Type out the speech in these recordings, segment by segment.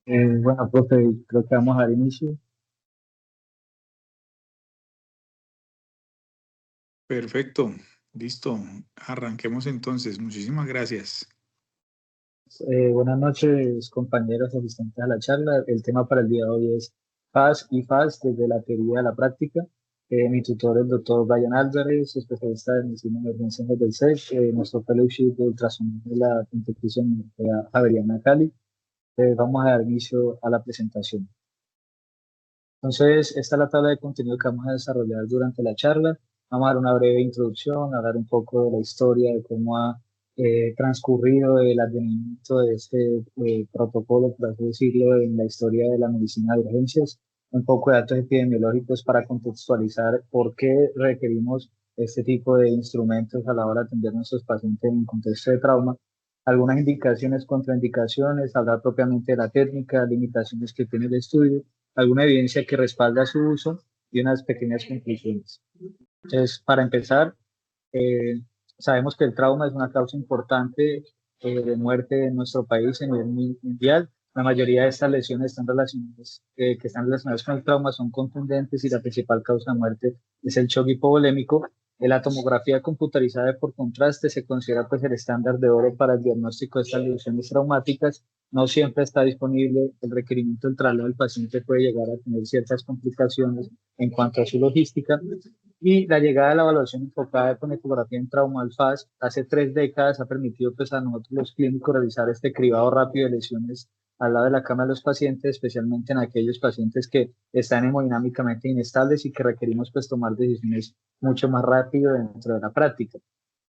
Bueno, profe, creo que vamos a dar inicio. Perfecto, listo. Arranquemos entonces. Muchísimas gracias. Buenas noches, compañeros asistentes a la charla. El tema para el día de hoy es paz y FAS desde la teoría a la práctica. Mi tutor es el doctor Brian Álvarez, especialista en medicina de emergencias del SEC, nuestro fellowship de ultrasonido de la Pontificia Universidad Javeriana Cali. Vamos a dar inicio a la presentación. Entonces, esta es la tabla de contenido que vamos a desarrollar durante la charla. Vamos a dar una breve introducción, hablar un poco de la historia, de cómo ha transcurrido el advenimiento de este protocolo, por así decirlo, en la historia de la medicina de urgencias, un poco de datos epidemiológicos para contextualizar por qué requerimos este tipo de instrumentos a la hora de atender a nuestros pacientes en contexto de trauma, algunas indicaciones, contraindicaciones, hablar propiamente de la técnica, limitaciones que tiene el estudio, alguna evidencia que respalda su uso y unas pequeñas conclusiones. Entonces, para empezar, eh, sabemos que el trauma es una causa importante de muerte en nuestro país a nivel mundial. La mayoría de estas lesiones que están relacionadas con el trauma son contundentes y la principal causa de muerte es el shock hipovolémico. La tomografía computarizada por contraste se considera pues el estándar de oro para el diagnóstico de estas lesiones traumáticas. No siempre está disponible. El requerimiento del traslado del paciente puede llegar a tener ciertas complicaciones en cuanto a su logística. Y la llegada de la evaluación enfocada con ecografía en trauma al FAS hace 3 décadas ha permitido pues, a nosotros los clínicos realizar este cribado rápido de lesiones al lado de la cama de los pacientes, especialmente en aquellos pacientes que están hemodinámicamente inestables y que requerimos pues, tomar decisiones mucho más rápido dentro de la práctica.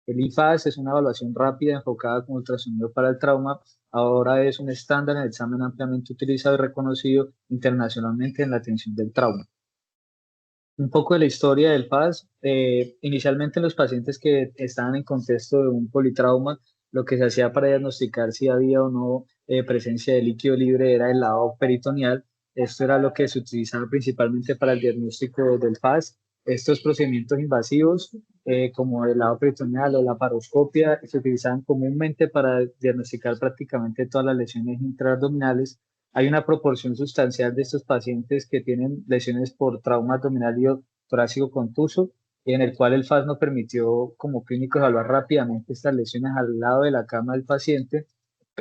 El IFAS es una evaluación rápida enfocada con ultrasonido para el trauma. Ahora es un estándar en el examen ampliamente utilizado y reconocido internacionalmente en la atención del trauma. Un poco de la historia del FAS. Inicialmente en los pacientes que estaban en contexto de un politrauma, lo que se hacía para diagnosticar si había o no presencia de líquido libre era el lado peritoneal. Esto era lo que se utilizaba principalmente para el diagnóstico del FAS. Estos procedimientos invasivos, como el lado peritoneal o la paroscopia, se utilizaban comúnmente para diagnosticar prácticamente todas las lesiones intraabdominales. Hay una proporción sustancial de estos pacientes que tienen lesiones por trauma abdominal y torácico contuso, en el cual el FAS nos permitió como clínico evaluar rápidamente estas lesiones al lado de la cama del paciente,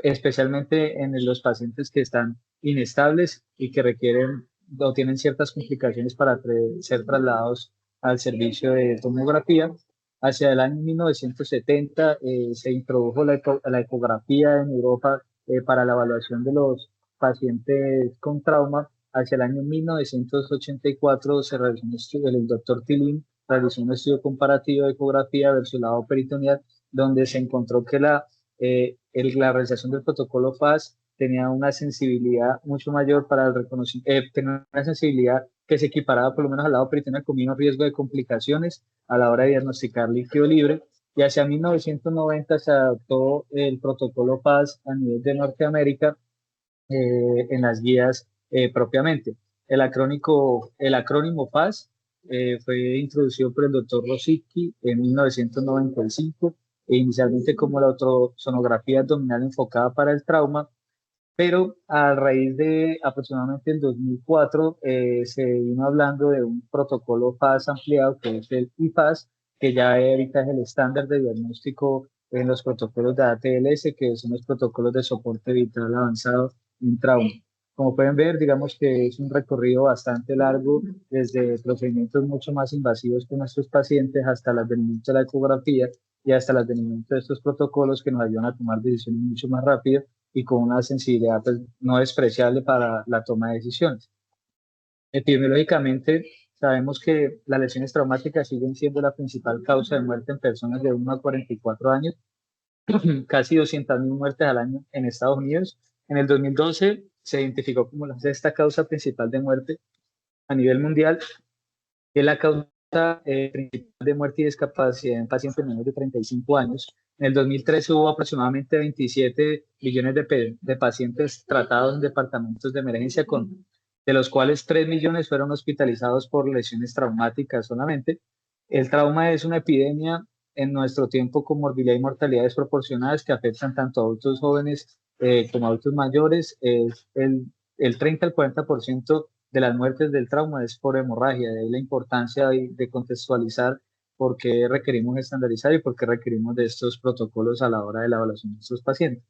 especialmente en los pacientes que están inestables y que requieren o tienen ciertas complicaciones para ser trasladados al servicio de tomografía. Hacia el año 1970 se introdujo la ecografía en Europa para la evaluación de los pacientes con trauma. Hacia el año 1984 se realizó un estudio, el doctor Tilín realizó un estudio comparativo de ecografía versus el lado peritoneal, donde se encontró que la realización del protocolo FAS tenía una sensibilidad mucho mayor para el reconocimiento, tenía una sensibilidad que se equiparaba por lo menos al lado peritoneal con menos riesgo de complicaciones a la hora de diagnosticar líquido libre. Y hacia 1990 se adoptó el protocolo FAS a nivel de Norteamérica en las guías propiamente. El acrónimo FAS fue introducido por el doctor Rosicki en 1995, inicialmente como la ultrasonografía abdominal enfocada para el trauma, pero a raíz de aproximadamente el 2004 se vino hablando de un protocolo FAS ampliado que es el IFAS, que ya ahorita es el estándar de diagnóstico en los protocolos de ATLS, que son los protocolos de soporte vital avanzado en trauma. Como pueden ver, digamos que es un recorrido bastante largo, desde procedimientos mucho más invasivos con nuestros pacientes hasta el advenimiento de la ecografía y hasta el advenimiento de estos protocolos que nos ayudan a tomar decisiones mucho más rápido y con una sensibilidad pues, no despreciable para la toma de decisiones. Epidemiológicamente, sabemos que las lesiones traumáticas siguen siendo la principal causa de muerte en personas de 1 a 44 años, casi 200.000 muertes al año en Estados Unidos. En el 2012 se identificó como la sexta causa principal de muerte a nivel mundial, que es la causa principal de muerte y discapacidad en pacientes menores de 35 años. En el 2013 hubo aproximadamente 27 millones de pacientes tratados en departamentos de emergencia, de los cuales 3 millones fueron hospitalizados por lesiones traumáticas solamente. El trauma es una epidemia en nuestro tiempo con morbilidad y mortalidad desproporcionadas que afectan tanto a adultos jóvenes como a adultos mayores. Es el 30 al 40% de las muertes del trauma es por hemorragia. De ahí la importancia de contextualizar por qué requerimos estandarizar y por qué requerimos de estos protocolos a la hora de la evaluación de estos pacientes.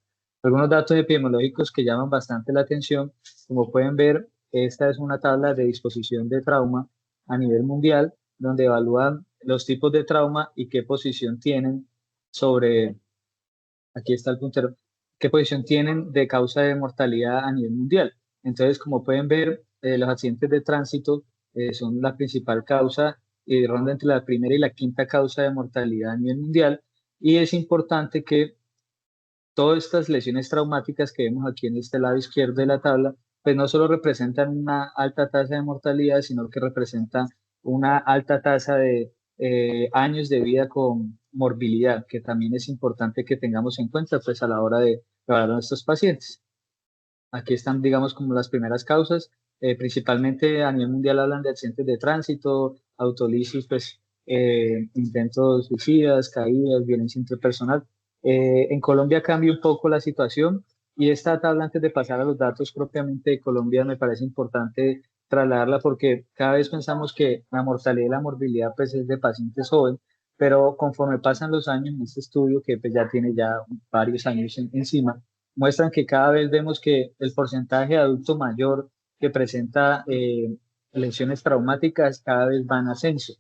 Algunos datos epidemiológicos que llaman bastante la atención, como pueden ver, esta es una tabla de disposición de trauma a nivel mundial, donde evalúan los tipos de trauma y qué posición tienen sobre, aquí está el puntero, qué posición tienen de causa de mortalidad a nivel mundial. Entonces, como pueden ver, los accidentes de tránsito son la principal causa y ronda entre la primera y la quinta causa de mortalidad a nivel mundial. Y es importante que todas estas lesiones traumáticas que vemos aquí en este lado izquierdo de la tabla, pues no solo representan una alta tasa de mortalidad, sino que representan una alta tasa de años de vida con morbilidad, que también es importante que tengamos en cuenta pues a la hora de evaluar a nuestros pacientes. Aquí están, digamos, como las primeras causas, principalmente a nivel mundial hablan de accidentes de tránsito, autolisis, pues intentos suicidas, caídas, violencia interpersonal. En Colombia cambia un poco la situación y esta tabla, antes de pasar a los datos propiamente de Colombia, me parece importante trasladarla porque cada vez pensamos que la mortalidad y la morbilidad pues es de pacientes jóvenes, pero conforme pasan los años en este estudio, que pues ya tiene ya varios años encima, muestran que cada vez vemos que el porcentaje de adulto mayor que presenta lesiones traumáticas cada vez va en ascenso.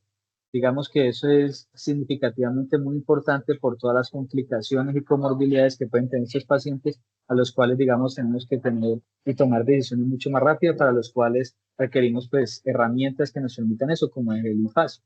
Digamos que eso es significativamente muy importante por todas las complicaciones y comorbilidades que pueden tener estos pacientes, a los cuales, digamos, tenemos que tener y tomar decisiones mucho más rápidas, para los cuales requerimos, pues, herramientas que nos permitan eso, como el IFAS.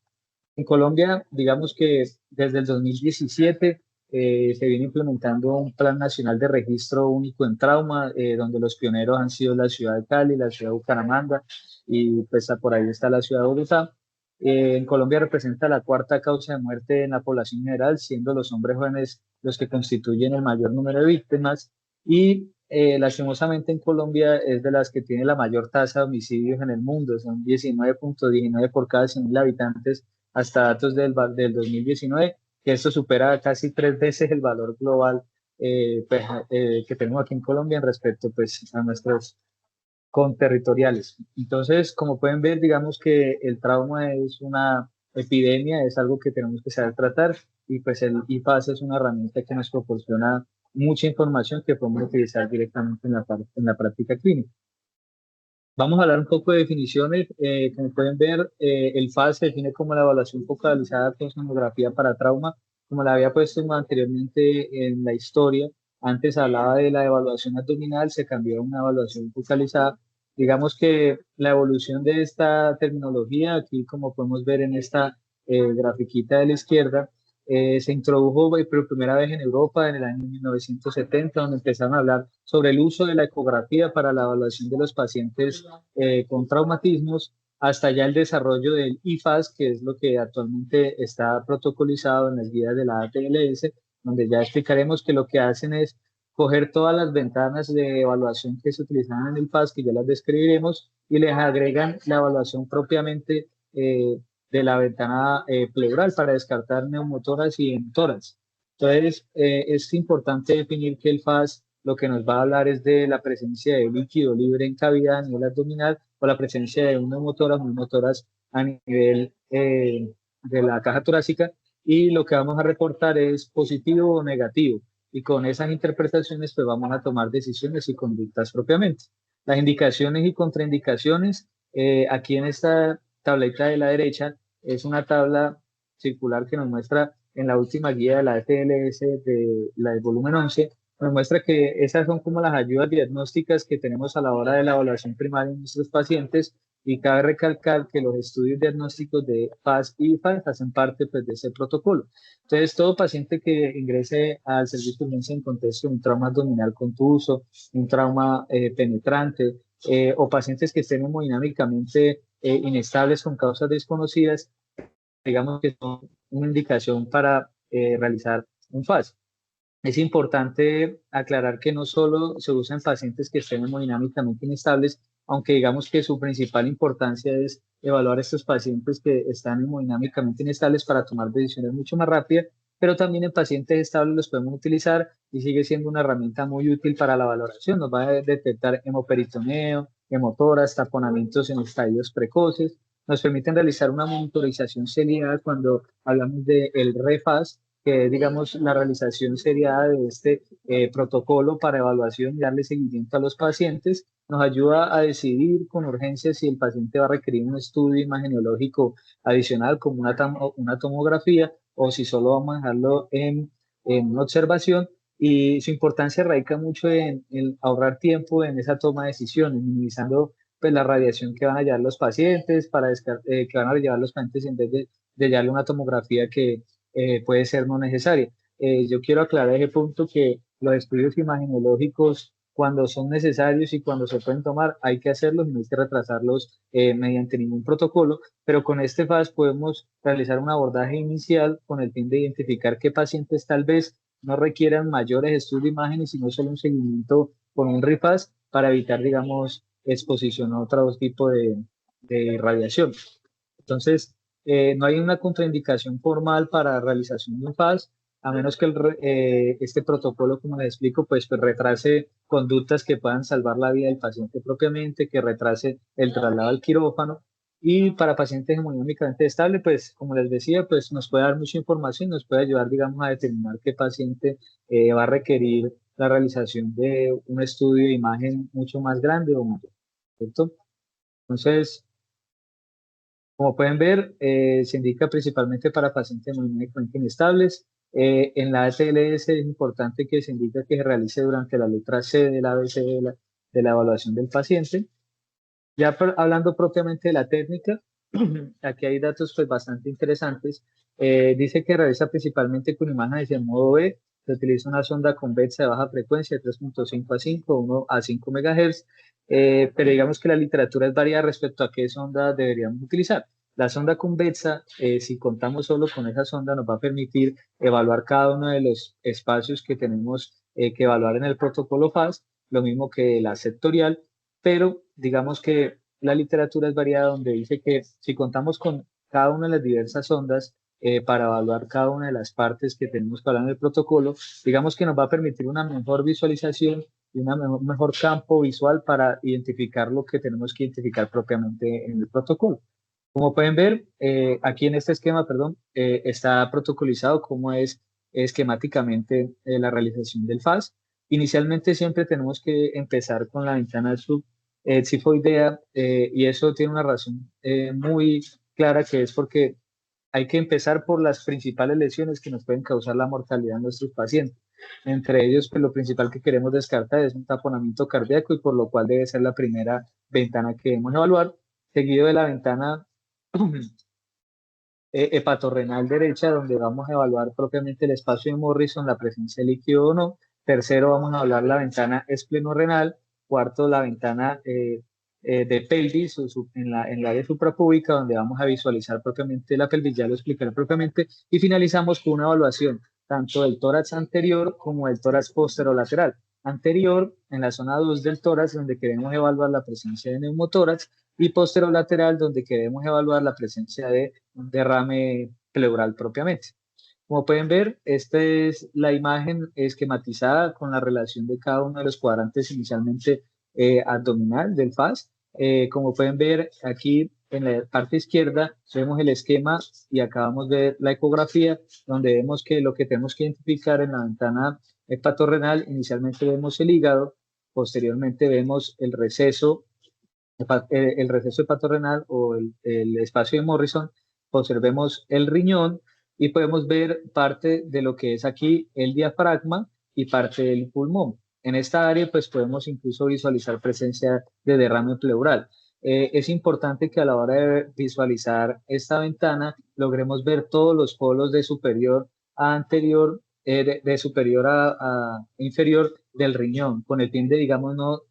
En Colombia, digamos que desde el 2017 se viene implementando un Plan Nacional de Registro Único en Trauma, donde los pioneros han sido la ciudad de Cali, la ciudad de Bucaramanga y pues por ahí está la ciudad de Bogotá. En Colombia representa la cuarta causa de muerte en la población general, siendo los hombres jóvenes los que constituyen el mayor número de víctimas. Y lastimosamente en Colombia es de las que tiene la mayor tasa de homicidios en el mundo, son 19.19 por cada 100.000 habitantes hasta datos del 2019, que esto supera casi 3 veces el valor global pues, que tenemos aquí en Colombia en respecto pues, a nuestros conterritoriales. Entonces, como pueden ver, digamos que el trauma es una epidemia, es algo que tenemos que saber tratar y pues el IFAS es una herramienta que nos proporciona mucha información que podemos utilizar directamente en la práctica clínica. Vamos a hablar un poco de definiciones. Como pueden ver, el FAS se define como la evaluación focalizada con sonografía para trauma, como la había puesto anteriormente en la historia. Antes hablaba de la evaluación abdominal, se cambió a una evaluación focalizada. Digamos que la evolución de esta terminología, aquí como podemos ver en esta grafiquita de la izquierda, se introdujo por primera vez en Europa en el año 1970, donde empezaron a hablar sobre el uso de la ecografía para la evaluación de los pacientes con traumatismos, hasta ya el desarrollo del IFAS, que es lo que actualmente está protocolizado en las guías de la ATLS, donde ya explicaremos que lo que hacen es coger todas las ventanas de evaluación que se utilizan en el FAS, que ya las describiremos, y les agregan la evaluación propiamente de la ventana pleural para descartar neumotoras y entoras. Entonces, es importante definir que el FAS lo que nos va a hablar es de la presencia de líquido libre en cavidad a nivel abdominal o la presencia de un neumotoras a nivel de la caja torácica, y lo que vamos a reportar es positivo o negativo. Y con esas interpretaciones pues vamos a tomar decisiones y conductas propiamente. Las indicaciones y contraindicaciones, aquí en esta tableta de la derecha es una tabla circular que nos muestra en la última guía de la FLS de la del volumen 11, nos muestra que esas son como las ayudas diagnósticas que tenemos a la hora de la evaluación primaria en nuestros pacientes, y cabe recalcar que los estudios diagnósticos de FAS y IFAS hacen parte pues, de ese protocolo. Entonces, todo paciente que ingrese al servicio de urgencia en contexto de un trauma abdominal contuso, un trauma penetrante, o pacientes que estén hemodinámicamente inestables con causas desconocidas, digamos que son una indicación para realizar un FAS. Es importante aclarar que no solo se usa en pacientes que estén hemodinámicamente inestables, aunque digamos que su principal importancia es evaluar a estos pacientes que están hemodinámicamente inestables para tomar decisiones mucho más rápidas, pero también en pacientes estables los podemos utilizar y sigue siendo una herramienta muy útil para la valoración. Nos va a detectar hemoperitoneo, hemotoras, taponamientos en estadios precoces. Nos permiten realizar una monitorización seriada cuando hablamos del REFAS, que es, digamos, la realización seriada de este protocolo para evaluación y darle seguimiento a los pacientes. Nos ayuda a decidir con urgencia si el paciente va a requerir un estudio imageneológico adicional como una tomografía o si solo vamos a dejarlo en una observación. Y su importancia radica mucho en ahorrar tiempo en esa toma de decisiones, minimizando pues, la radiación que van a llevar los pacientes, que van a llevar los pacientes en vez de llevarle una tomografía que puede ser no necesaria. Yo quiero aclarar ese punto que los estudios imagenológicos, cuando son necesarios y cuando se pueden tomar, hay que hacerlos y no hay que retrasarlos mediante ningún protocolo, pero con este FAS podemos realizar un abordaje inicial con el fin de identificar qué pacientes tal vez no requieran mayores estudios de imágenes, sino solo un seguimiento con un RIFAS para evitar, digamos, exposición a otro tipo de radiación. Entonces, no hay una contraindicación formal para la realización de un FAS, a menos que este protocolo, como les explico, pues retrase conductas que puedan salvar la vida del paciente propiamente, que retrase el traslado al quirófano. Y para pacientes hemodinámicamente estables, pues como les decía, pues nos puede dar mucha información, nos puede ayudar, digamos, a determinar qué paciente va a requerir la realización de un estudio de imagen mucho más grande o mayor, ¿cierto? Entonces, como pueden ver, se indica principalmente para pacientes hemodinámicamente inestables. En la ATLS es importante que se indique que se realice durante la letra C del ABC de la evaluación del paciente. Ya hablando propiamente de la técnica, aquí hay datos pues bastante interesantes. Dice que realiza principalmente con imágenes en modo B. Se utiliza una sonda convexa de baja frecuencia de 3.5 a 5, 1 a 5 MHz, pero digamos que la literatura es variada respecto a qué sonda deberíamos utilizar. La sonda convexa, si contamos solo con esa sonda, nos va a permitir evaluar cada uno de los espacios que tenemos que evaluar en el protocolo FAS, lo mismo que la sectorial, pero digamos que la literatura es variada donde dice que si contamos con cada una de las diversas ondas para evaluar cada una de las partes que tenemos que hablar en el protocolo, digamos que nos va a permitir una mejor visualización y un mejor campo visual para identificar lo que tenemos que identificar propiamente en el protocolo. Como pueden ver, aquí en este esquema, perdón, está protocolizado cómo es esquemáticamente la realización del FAS. Inicialmente siempre tenemos que empezar con la ventana sifoidea y eso tiene una razón muy clara que es porque hay que empezar por las principales lesiones que nos pueden causar la mortalidad en nuestros pacientes. Entre ellos, pues lo principal que queremos descartar es un taponamiento cardíaco y por lo cual debe ser la primera ventana que debemos evaluar, seguido de la ventana hepatorrenal derecha, donde vamos a evaluar propiamente el espacio de Morrison, la presencia de líquido o no. Tercero, vamos a hablar la ventana esplenorrenal. Cuarto, la ventana de pelvis en la área suprapúbica, donde vamos a visualizar propiamente la pelvis, ya lo explicaré propiamente. Y finalizamos con una evaluación tanto del tórax anterior como del tórax posterolateral. Anterior, en la zona 2 del tórax, donde queremos evaluar la presencia de neumotórax, y posterolateral, donde queremos evaluar la presencia de un derrame pleural propiamente. Como pueden ver, esta es la imagen esquematizada con la relación de cada uno de los cuadrantes inicialmente abdominal del FAS. Como pueden ver aquí en la parte izquierda vemos el esquema y acabamos de ver la ecografía donde vemos que lo que tenemos que identificar en la ventana hepatorrenal, inicialmente vemos el hígado, posteriormente vemos el receso hepatorrenal o el espacio de Morrison, observemos el riñón y podemos ver parte de lo que es aquí el diafragma y parte del pulmón. En esta área, pues podemos incluso visualizar presencia de derrame pleural. Es importante que a la hora de visualizar esta ventana logremos ver todos los polos de superior a anterior, de superior a inferior del riñón, con el fin de, digamos, no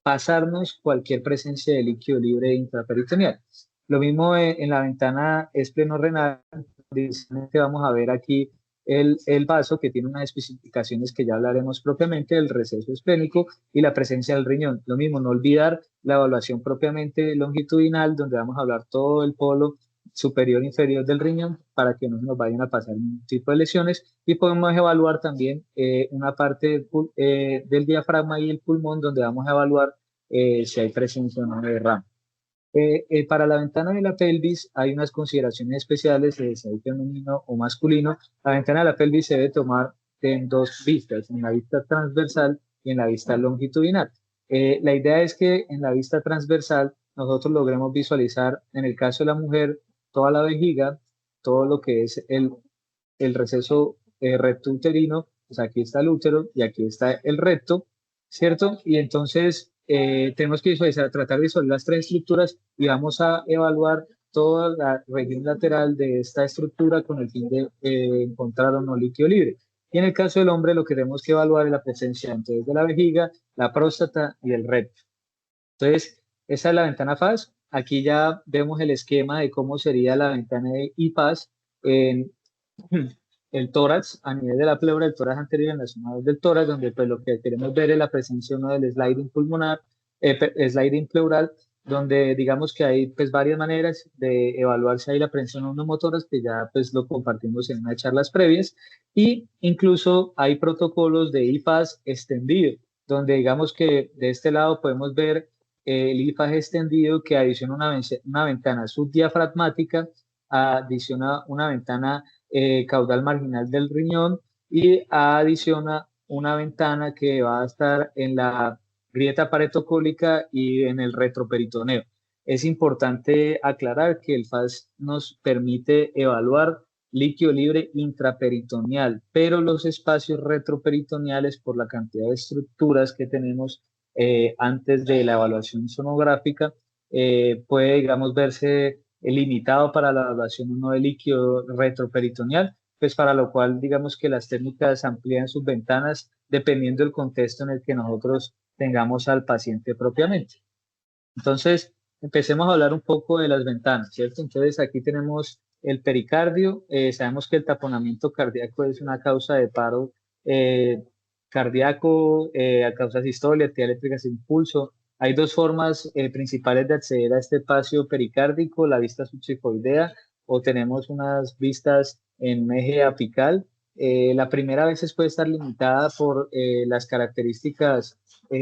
pasarnos cualquier presencia de líquido libre intraperitoneal. Lo mismo en la ventana esplenorrenal, que vamos a ver aquí el vaso que tiene unas especificaciones que ya hablaremos propiamente del receso esplénico y la presencia del riñón. Lo mismo, no olvidar la evaluación propiamente longitudinal, donde vamos a hablar todo el polo superior e inferior del riñón para que no se nos vayan a pasar ningún tipo de lesiones y podemos evaluar también una parte del diafragma y el pulmón donde vamos a evaluar si hay presencia o no de RAM. Para la ventana de la pelvis hay unas consideraciones especiales de si hay femenino o masculino. La ventana de la pelvis se debe tomar en dos vistas, en la vista transversal y en la vista longitudinal. La idea es que en la vista transversal nosotros logremos visualizar, en el caso de la mujer, toda la vejiga, todo lo que es el receso recto uterino, pues aquí está el útero y aquí está el recto, ¿cierto? Y entonces tenemos que visualizar, tratar de visualizar las tres estructuras y vamos a evaluar toda la región lateral de esta estructura con el fin de encontrar o no líquido libre. Y en el caso del hombre, lo que tenemos que evaluar es la presencia entonces de la vejiga, la próstata y el recto. Entonces, esa es la ventana FAS. Aquí ya vemos el esquema de cómo sería la ventana de IPAS en el tórax, a nivel de la pleura, el tórax anterior en la zona del tórax, donde pues lo que queremos ver es la presencia no del sliding pulmonar, sliding pleural, donde digamos que hay pues varias maneras de evaluar si hay la presencia neumotórax, que ya pues lo compartimos en una de charlas previas, y incluso hay protocolos de IPAS extendido, donde digamos que de este lado podemos ver el IPAS extendido que adiciona una ventana subdiafragmática, adiciona una ventana caudal marginal del riñón y adiciona una ventana que va a estar en la grieta paretocólica y en el retroperitoneo. Es importante aclarar que el FAS nos permite evaluar líquido libre intraperitoneal, pero los espacios retroperitoneales, por la cantidad de estructuras que tenemos antes de la evaluación sonográfica, puede, digamos, verse limitado para la evaluación o no de líquido retroperitoneal, pues para lo cual digamos que las técnicas amplían sus ventanas dependiendo del contexto en el que nosotros tengamos al paciente propiamente. Entonces, empecemos a hablar un poco de las ventanas, ¿cierto? Entonces, aquí tenemos el pericardio. Sabemos que el taponamiento cardíaco es una causa de paro eh, cardíaco, a causa sistólica, actividad eléctrica sin pulso. Hay dos formas principales de acceder a este espacio pericárdico, la vista subxifoidea o tenemos unas vistas en un eje apical. La primera a veces puede estar limitada por las características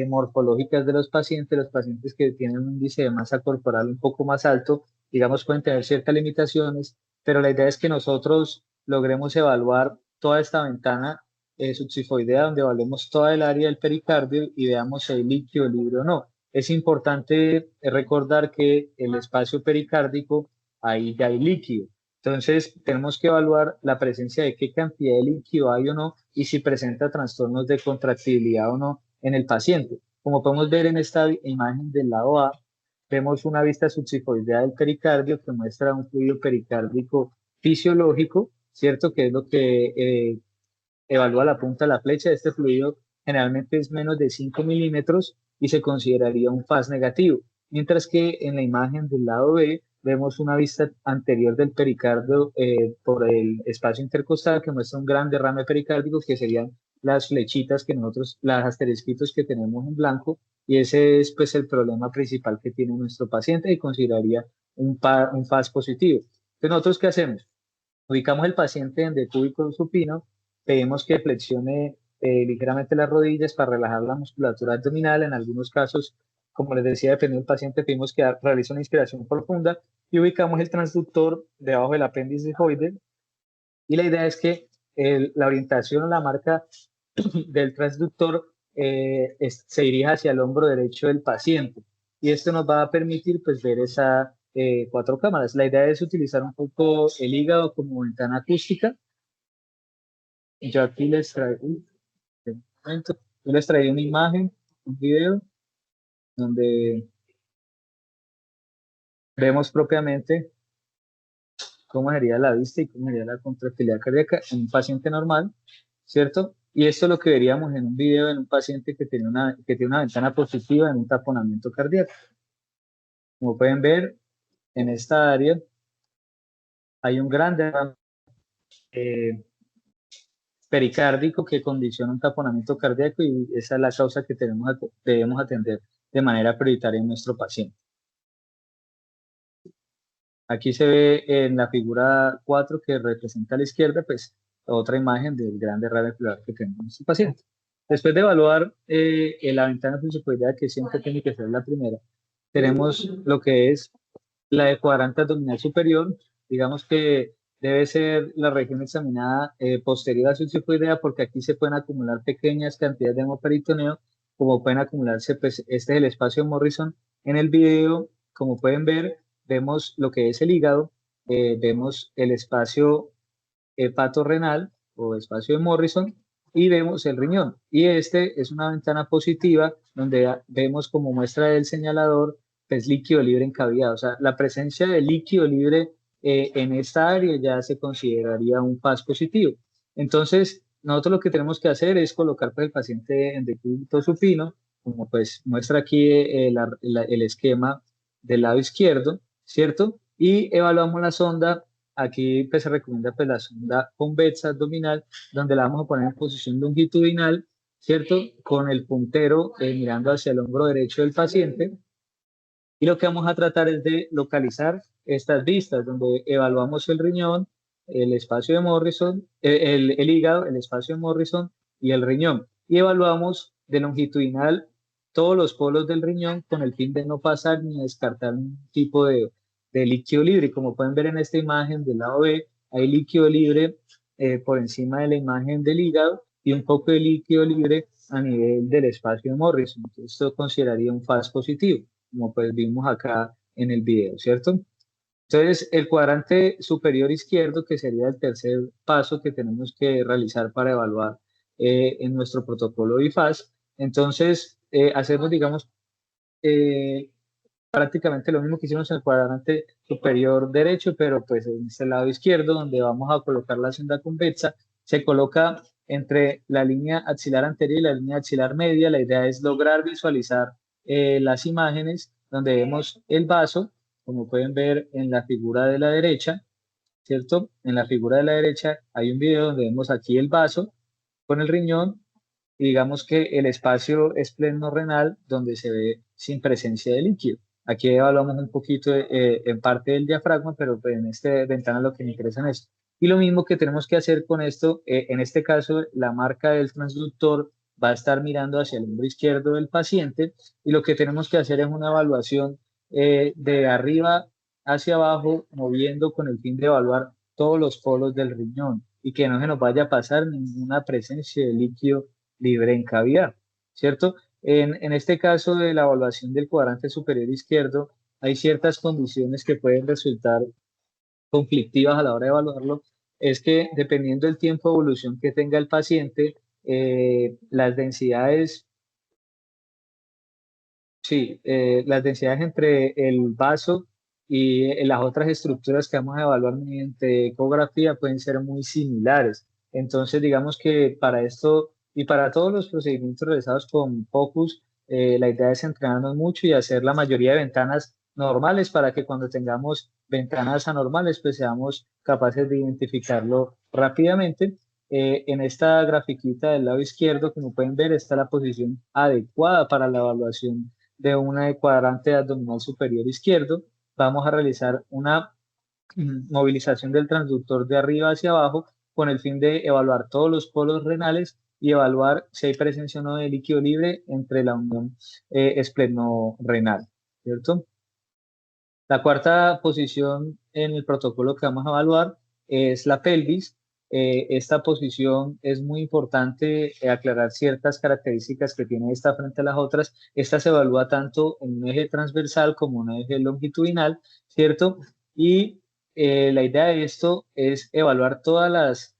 morfológicas de los pacientes que tienen un índice de masa corporal un poco más alto, digamos, pueden tener ciertas limitaciones, pero la idea es que nosotros logremos evaluar toda esta ventana subxifoidea, donde evaluemos toda el área del pericardio y veamos si hay líquido libre o no. Es importante recordar que el espacio pericárdico, ahí ya hay líquido. Entonces, tenemos que evaluar la presencia de qué cantidad de líquido hay o no y si presenta trastornos de contractibilidad o no en el paciente. Como podemos ver en esta imagen del lado A, vemos una vista subxifoidea del pericardio que muestra un fluido pericárdico fisiológico, ¿cierto? Que es lo que evalúa la punta de la flecha. Este fluido generalmente es menos de 5 milímetros y se consideraría un FAS negativo, mientras que en la imagen del lado B vemos una vista anterior del pericardio por el espacio intercostal que muestra un gran derrame pericárdico que serían las flechitas que nosotros, las asterisquitos que tenemos en blanco, y ese es pues el problema principal que tiene nuestro paciente y consideraría un FAS positivo. Entonces, ¿nosotros qué hacemos? Ubicamos el paciente en decúbito supino, pedimos que flexione ligeramente las rodillas para relajar la musculatura abdominal. En algunos casos, como les decía, dependiendo del paciente, pedimos que realice una inspiración profunda y ubicamos el transductor debajo del apéndice discoide. Y la idea es que la orientación o la marca del transductor se dirija hacia el hombro derecho del paciente. Y esto nos va a permitir pues ver esas cuatro cámaras. La idea es utilizar un poco el hígado como ventana acústica. Yo aquí les traigo, un momento, yo les traigo una imagen, un video, donde vemos propiamente cómo sería la vista y cómo sería la contractilidad cardíaca en un paciente normal, ¿cierto? Y esto es lo que veríamos en un video en un paciente que tiene una ventana positiva en un taponamiento cardíaco. Como pueden ver, en esta área hay un gran derrame pericárdico que condiciona un taponamiento cardíaco y esa es la causa que debemos atender de manera prioritaria en nuestro paciente. Aquí se ve en la figura 4 que representa a la izquierda, pues otra imagen del gran derrame pleural que tenemos en este paciente. Después de evaluar la ventana fisiocoidea, que siempre tiene que ser la primera, tenemos lo que es la de cuadrante abdominal superior. Digamos que debe ser la región examinada posterior a la fisiocoidea, porque aquí se pueden acumular pequeñas cantidades de hemoperitoneo, como pueden acumularse, pues este es el espacio de Morrison. En el video, como pueden ver, vemos lo que es el hígado, vemos el espacio hepatorrenal o espacio de Morrison y vemos el riñón. Y este es una ventana positiva donde vemos como muestra del señalador pues líquido libre en cavidad. O sea, la presencia de líquido libre en esta área ya se consideraría un FAS positivo. Entonces, nosotros lo que tenemos que hacer es colocar para el paciente en decúbito supino, como pues muestra aquí el esquema del lado izquierdo, ¿cierto? Y evaluamos la sonda. Aquí pues, se recomienda pues, la sonda convexa abdominal, donde la vamos a poner en posición longitudinal, ¿cierto? Con el puntero mirando hacia el hombro derecho del paciente. Y lo que vamos a tratar es de localizar estas vistas, donde evaluamos el riñón, el espacio de Morrison, el hígado, el espacio de Morrison y el riñón. Y evaluamos de longitudinal todos los polos del riñón con el fin de no pasar ni descartar un tipo de líquido libre. Como pueden ver en esta imagen del lado B, hay líquido libre por encima de la imagen del hígado y un poco de líquido libre a nivel del espacio de Morrison. Entonces, esto consideraría un FAS positivo, como pues vimos acá en el video, ¿cierto? Entonces, el cuadrante superior izquierdo, que sería el tercer paso que tenemos que realizar para evaluar en nuestro protocolo de IFAS. Entonces, hacemos, digamos, eh, prácticamente lo mismo que hicimos en el cuadrante superior derecho, pero pues en este lado izquierdo, donde vamos a colocar la sonda convexa, se coloca entre la línea axilar anterior y la línea axilar media. La idea es lograr visualizar las imágenes donde vemos el vaso, como pueden ver en la figura de la derecha, ¿cierto? En la figura de la derecha hay un video donde vemos aquí el vaso con el riñón y digamos que el espacio esplenorrenal donde se ve sin presencia de líquido. Aquí evaluamos un poquito en parte del diafragma, pero pues, en esta ventana lo que me interesa es esto. Y lo mismo que tenemos que hacer con esto, en este caso la marca del transductor va a estar mirando hacia el hombro izquierdo del paciente y lo que tenemos que hacer es una evaluación de arriba hacia abajo, moviendo con el fin de evaluar todos los polos del riñón y que no se nos vaya a pasar ninguna presencia de líquido libre en cavidad, ¿cierto? En este caso de la evaluación del cuadrante superior izquierdo, hay ciertas condiciones que pueden resultar conflictivas a la hora de evaluarlo. Es que dependiendo del tiempo de evolución que tenga el paciente, las densidades, sí, las densidades entre el vaso y las otras estructuras que vamos a evaluar mediante ecografía pueden ser muy similares. Entonces, digamos que para esto y para todos los procedimientos realizados con Focus, la idea es entrenarnos mucho y hacer la mayoría de ventanas normales para que cuando tengamos ventanas anormales, pues seamos capaces de identificarlo rápidamente. En esta grafiquita del lado izquierdo, como pueden ver, está la posición adecuada para la evaluación de una de cuadrante abdominal superior izquierdo. Vamos a realizar una movilización del transductor de arriba hacia abajo con el fin de evaluar todos los polos renales y evaluar si hay presencia o no de líquido libre entre la unión esplenorrenal, ¿cierto? La cuarta posición en el protocolo que vamos a evaluar es la pelvis. Esta posición es muy importante aclarar ciertas características que tiene esta frente a las otras. Esta se evalúa tanto en un eje transversal como en un eje longitudinal, ¿cierto? Y la idea de esto es evaluar todas las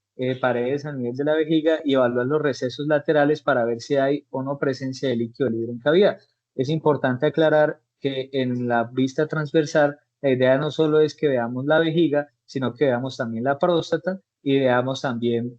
paredes a nivel de la vejiga y evaluar los recesos laterales para ver si hay o no presencia de líquido libre en cavidad. Es importante aclarar que en la vista transversal la idea no solo es que veamos la vejiga, sino que veamos también la próstata y veamos también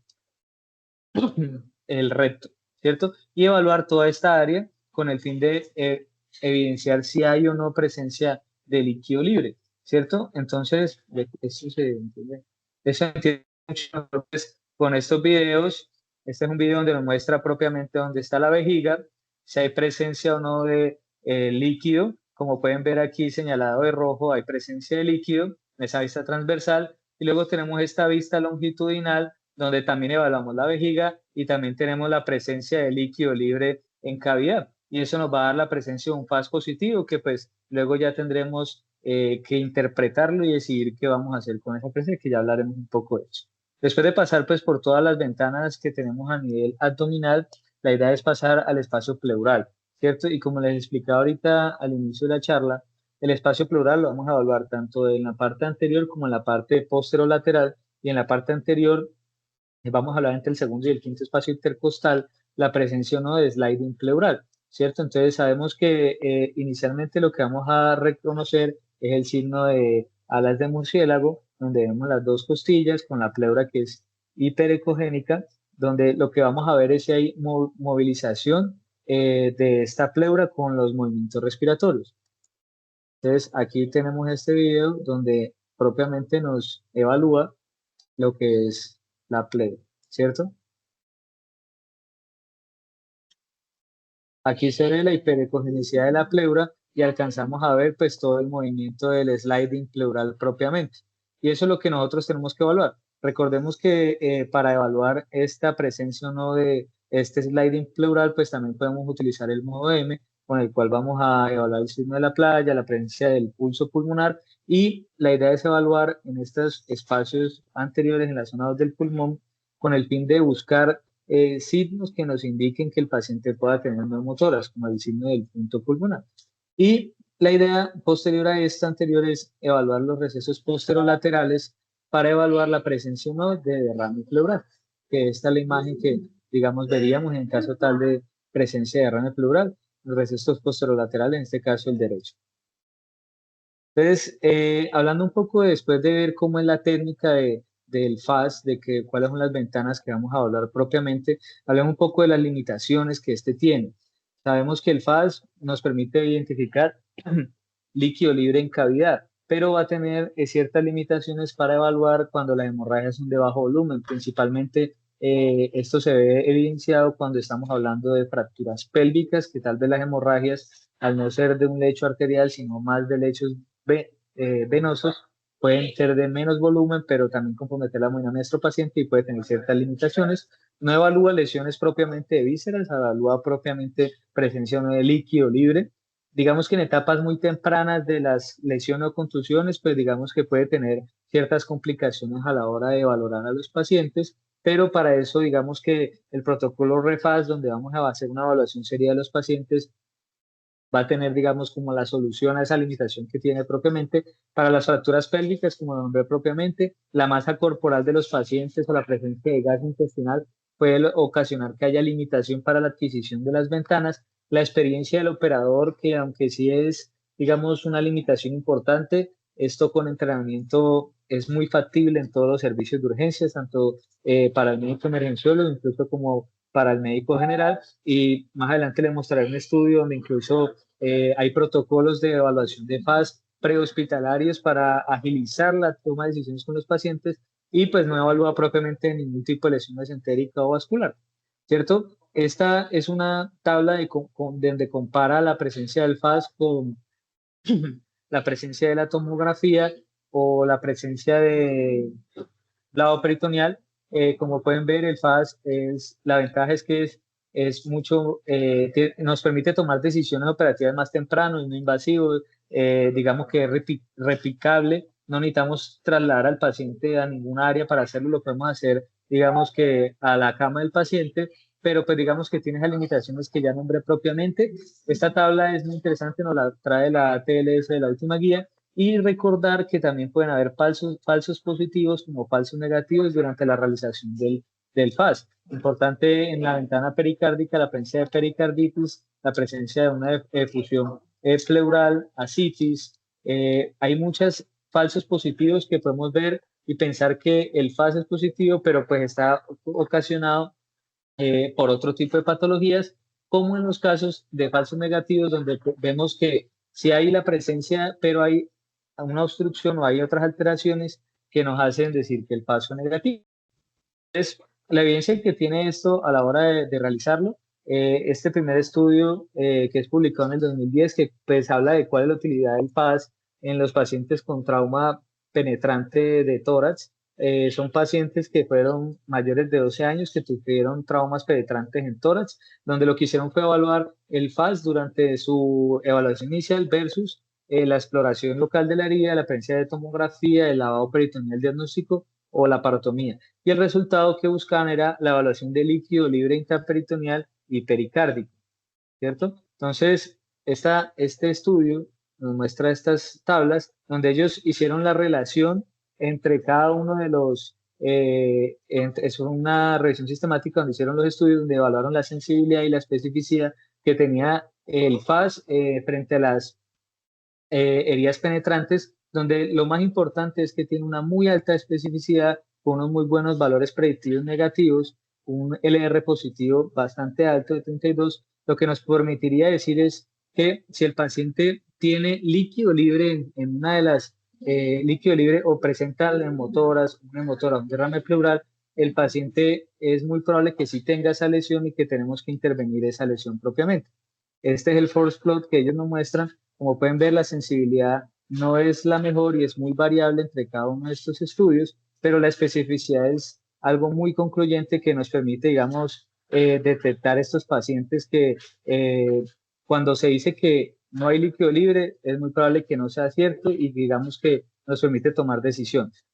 el recto, ¿cierto? Y evaluar toda esta área con el fin de evidenciar si hay o no presencia de líquido libre, ¿cierto? Entonces, eso se entiende. Eso se entiende mucho. Entonces, con estos videos, este es un video donde nos muestra propiamente dónde está la vejiga, si hay presencia o no de líquido. Como pueden ver aquí señalado de rojo, hay presencia de líquido. esa vista transversal, y luego tenemos esta vista longitudinal, donde también evaluamos la vejiga y también tenemos la presencia de líquido libre en cavidad. Y eso nos va a dar la presencia de un FAS positivo, que pues luego ya tendremos que interpretarlo y decidir qué vamos a hacer con esa presencia, que ya hablaremos un poco de eso. Después de pasar pues por todas las ventanas que tenemos a nivel abdominal, la idea es pasar al espacio pleural, ¿cierto? Y como les explicaba ahorita al inicio de la charla, el espacio pleural lo vamos a evaluar tanto en la parte anterior como en la parte posterolateral, y en la parte anterior vamos a hablar entre el segundo y el quinto espacio intercostal, la presencia o no de sliding pleural, ¿cierto? Entonces sabemos que inicialmente lo que vamos a reconocer es el signo de alas de murciélago, donde vemos las dos costillas con la pleura que es hiperecogénica, donde lo que vamos a ver es si hay movilización de esta pleura con los movimientos respiratorios. Entonces aquí tenemos este video donde propiamente nos evalúa lo que es la pleura, ¿cierto? Aquí se ve la hiperecogenicidad de la pleura y alcanzamos a ver pues todo el movimiento del sliding pleural propiamente. Y eso es lo que nosotros tenemos que evaluar. Recordemos que para evaluar esta presencia o no de este sliding pleural, pues también podemos utilizar el modo M, con el cual vamos a evaluar el signo de la playa, la presencia del pulso pulmonar, y la idea es evaluar en estos espacios anteriores en la zona 2 del pulmón con el fin de buscar signos que nos indiquen que el paciente pueda tener neumotoras, como el signo del punto pulmonar. Y la idea posterior a esta anterior es evaluar los recesos posterolaterales para evaluar la presencia o no de derrame pleural, que esta es la imagen que, digamos, veríamos en caso tal de presencia de derrame pleural, los recesos posterolaterales, en este caso el derecho. Entonces, hablando un poco después de ver cómo es la técnica del FAS, de que, cuáles son las ventanas que vamos a hablar propiamente, hablemos un poco de las limitaciones que este tiene. Sabemos que el FAS nos permite identificar líquido libre en cavidad, pero va a tener ciertas limitaciones para evaluar cuando las hemorragias son de bajo volumen. Principalmente esto se ve evidenciado cuando estamos hablando de fracturas pélvicas, que tal vez las hemorragias, al no ser de un lecho arterial, sino más de lechos venosos, pueden ser de menos volumen, pero también comprometer la hemodinamia de nuestro paciente y puede tener ciertas limitaciones. No evalúa lesiones propiamente de vísceras, evalúa propiamente presencia de líquido libre. Digamos que en etapas muy tempranas de las lesiones o contusiones, pues digamos que puede tener ciertas complicaciones a la hora de valorar a los pacientes, pero para eso digamos que el protocolo REFAS, donde vamos a hacer una evaluación seria de los pacientes, va a tener, digamos, como la solución a esa limitación que tiene propiamente. Para las fracturas pélvicas, como lo nombré propiamente, la masa corporal de los pacientes o la presencia de gas intestinal puede ocasionar que haya limitación para la adquisición de las ventanas. La experiencia del operador, que aunque sí es, digamos, una limitación importante, esto con entrenamiento es muy factible en todos los servicios de urgencias, tanto para el médico emergenciólogo, incluso como para el médico general. Y más adelante le mostraré un estudio donde incluso hay protocolos de evaluación de FAS prehospitalarios para agilizar la toma de decisiones con los pacientes y pues no evalúa propiamente ningún tipo de lesión mesentérica o vascular, ¿cierto? Esta es una tabla donde compara la presencia del FAS con la presencia de la tomografía o la presencia de lado peritoneal. Como pueden ver, el FAS la ventaja es que es mucho, nos permite tomar decisiones operativas más temprano, es no invasivo, digamos que es replicable, no necesitamos trasladar al paciente a ningún área para hacerlo, lo podemos hacer, digamos que a la cama del paciente, pero pues digamos que tiene esas limitaciones que ya nombré propiamente. Esta tabla es muy interesante, nos la trae la TLS de la última guía, y recordar que también pueden haber falsos positivos como falsos negativos durante la realización del FAS. Importante en la ventana pericárdica, la presencia de pericarditis, la presencia de una efusión pleural, ascitis. Hay muchos falsos positivos que podemos ver y pensar que el FAS es positivo, pero pues está ocasionado por otro tipo de patologías, como en los casos de falsos negativos, donde vemos que sí hay la presencia, pero hay una obstrucción o hay otras alteraciones que nos hacen decir que el paso es negativo. Entonces, la evidencia que tiene esto a la hora de realizarlo, este primer estudio que es publicado en el 2010, que pues habla de cuál es la utilidad del FAS en los pacientes con trauma penetrante de tórax. Son pacientes que fueron mayores de 12 años que tuvieron traumas penetrantes en tórax, donde lo que hicieron fue evaluar el FAS durante su evaluación inicial versus la exploración local de la herida, la presencia de tomografía, el lavado peritoneal diagnóstico o la parotomía. Y el resultado que buscaban era la evaluación de líquido libre intraperitoneal y pericárdico, ¿cierto? Entonces, este estudio nos muestra estas tablas donde ellos hicieron la relación entre cada uno de los, es una revisión sistemática donde hicieron los estudios, donde evaluaron la sensibilidad y la especificidad que tenía el FAS frente a las heridas penetrantes, donde lo más importante es que tiene una muy alta especificidad con unos muy buenos valores predictivos negativos, un LR positivo bastante alto de 32, lo que nos permitiría decir es que si el paciente tiene líquido libre en una de las líquido libre o presenta neumotoras, una hemotora, un derrame pleural, el paciente es muy probable que sí tenga esa lesión y que tenemos que intervenir esa lesión propiamente. Este es el force plot que ellos nos muestran. Como pueden ver, la sensibilidad no es la mejor y es muy variable entre cada uno de estos estudios, pero la especificidad es algo muy concluyente que nos permite, digamos, detectar estos pacientes que cuando se dice que no hay líquido libre, es muy probable que no sea cierto y digamos que nos permite tomar decisiones.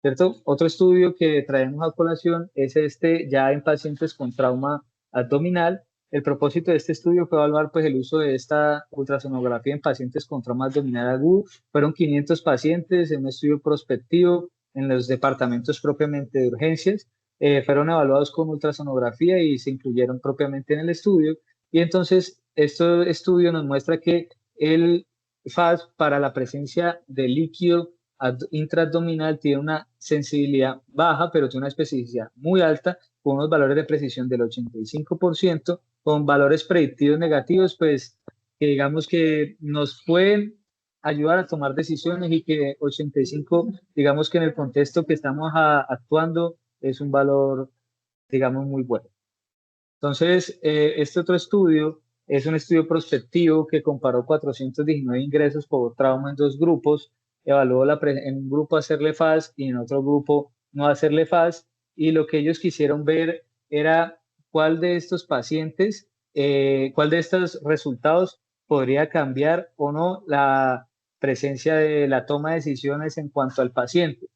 ¿Cierto? Otro estudio que traemos a colación es este ya en pacientes con trauma abdominal. El propósito de este estudio fue evaluar pues, el uso de esta ultrasonografía en pacientes con trauma abdominal agudo. Fueron 500 pacientes en un estudio prospectivo en los departamentos propiamente de urgencias. Fueron evaluados con ultrasonografía y se incluyeron propiamente en el estudio. Y entonces, este estudio nos muestra que el FAS para la presencia de líquido intraabdominal tiene una sensibilidad baja, pero tiene una especificidad muy alta, con unos valores de precisión del 85%, con valores predictivos negativos, pues que digamos que nos pueden ayudar a tomar decisiones y que 85, digamos que en el contexto que estamos actuando, es un valor, digamos, muy bueno. Entonces, este otro estudio es un estudio prospectivo que comparó 419 ingresos por trauma en dos grupos, evaluó en un grupo hacerle FAS y en otro grupo no hacerle FAS, y lo que ellos quisieron ver era cuál de estos pacientes, cuál de estos resultados podría cambiar o no la presencia de la toma de decisiones en cuanto al paciente,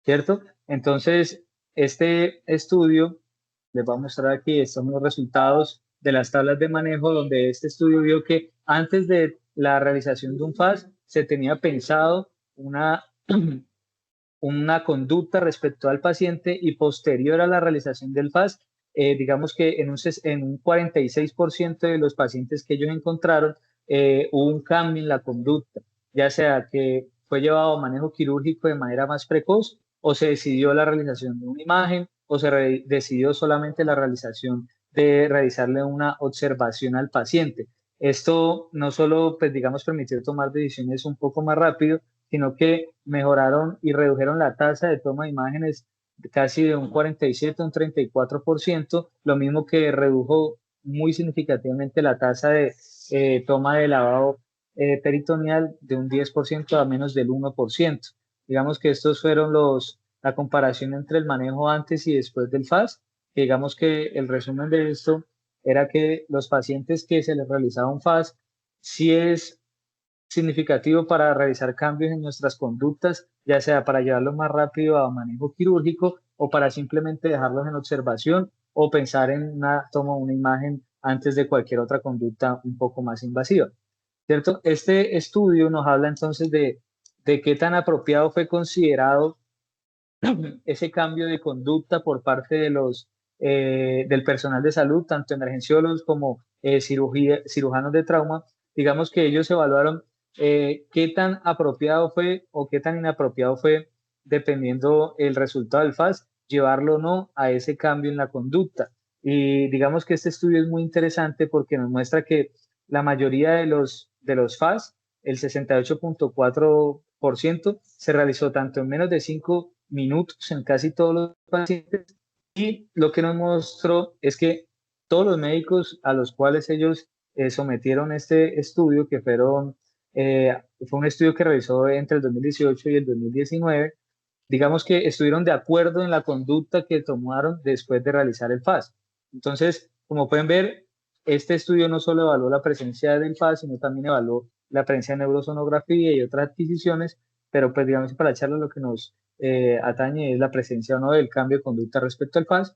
¿cierto? Entonces, este estudio les voy a mostrar aquí, estos son los resultados de las tablas de manejo, donde este estudio vio que antes de la realización de un FAS se tenía pensado una conducta respecto al paciente y posterior a la realización del FAS, digamos que en un 46% de los pacientes que ellos encontraron hubo un cambio en la conducta, ya sea que fue llevado a manejo quirúrgico de manera más precoz o se decidió la realización de una imagen o se decidió solamente la realización de realizarle una observación al paciente. Esto no solo, pues digamos, permitió tomar decisiones un poco más rápido, sino que mejoraron y redujeron la tasa de toma de imágenes casi de un 47 a un 34%, lo mismo que redujo muy significativamente la tasa de toma de lavado peritoneal de un 10% a menos del 1%. Digamos que estos fueron la comparación entre el manejo antes y después del FAS, que digamos que el resumen de esto era que los pacientes que se les realizaba un FAS, sí es significativo para realizar cambios en nuestras conductas, ya sea para llevarlos más rápido a manejo quirúrgico o para simplemente dejarlos en observación o pensar en una toma una imagen antes de cualquier otra conducta un poco más invasiva, ¿cierto? Este estudio nos habla entonces de qué tan apropiado fue considerado ese cambio de conducta por parte del personal de salud, tanto emergenciólogos como cirujanos de trauma. Digamos que ellos evaluaron qué tan apropiado fue o qué tan inapropiado fue, dependiendo el resultado del FAS, llevarlo o no a ese cambio en la conducta. Y digamos que este estudio es muy interesante porque nos muestra que la mayoría de los FAS, el 68.4%, se realizó tanto en menos de 5 minutos en casi todos los pacientes, y lo que nos mostró es que todos los médicos a los cuales ellos sometieron este estudio, que fueron fue un estudio que realizó entre el 2018 y el 2019. Digamos que estuvieron de acuerdo en la conducta que tomaron después de realizar el FAS. Entonces, como pueden ver, este estudio no solo evaluó la presencia del FAS, sino también evaluó la presencia de neurosonografía y otras adquisiciones, pero pues digamos que para la charla lo que nos atañe es la presencia o no del cambio de conducta respecto al FAS.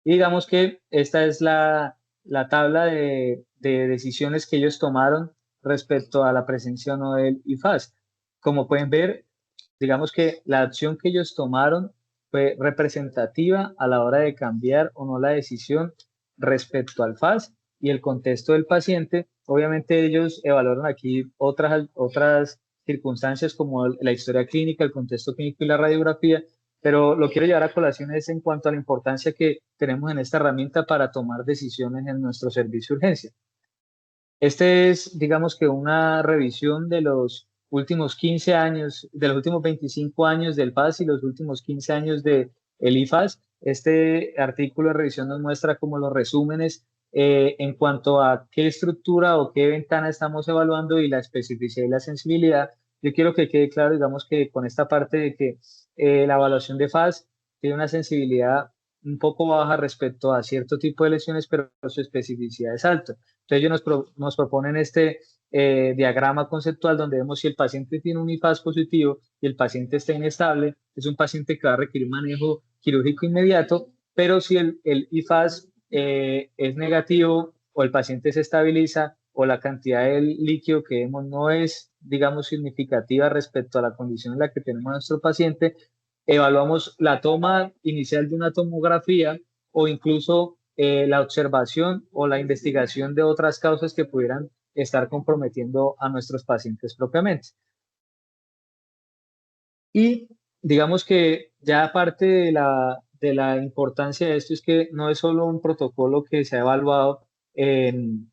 Y digamos que esta es la tabla de decisiones que ellos tomaron respecto a la presencia o no del IFAS. Como pueden ver, digamos que la acción que ellos tomaron fue representativa a la hora de cambiar o no la decisión respecto al FAS y el contexto del paciente. Obviamente ellos evaluaron aquí otras circunstancias como la historia clínica, el contexto clínico y la radiografía, pero lo quiero llevar a colación es en cuanto a la importancia que tenemos en esta herramienta para tomar decisiones en nuestro servicio de urgencia. Este es, digamos que una revisión de los últimos 15 años, de los últimos 25 años del FAS y los últimos 15 años del IFAS. Este artículo de revisión nos muestra como los resúmenes en cuanto a qué estructura o qué ventana estamos evaluando y la especificidad y la sensibilidad. Yo quiero que quede claro, digamos que con esta parte de que la evaluación de FAS tiene una sensibilidad un poco baja respecto a cierto tipo de lesiones, pero su especificidad es alta. Entonces ellos nos proponen este diagrama conceptual donde vemos si el paciente tiene un IFAS positivo y el paciente está inestable, es un paciente que va a requerir manejo quirúrgico inmediato, pero si el IFAS es negativo o el paciente se estabiliza o la cantidad de líquido que vemos no es, digamos, significativa respecto a la condición en la que tenemos a nuestro paciente, evaluamos la toma inicial de una tomografía o incluso la observación o la investigación de otras causas que pudieran estar comprometiendo a nuestros pacientes propiamente. Y digamos que ya aparte de la importancia de esto es que no es solo un protocolo que se ha evaluado en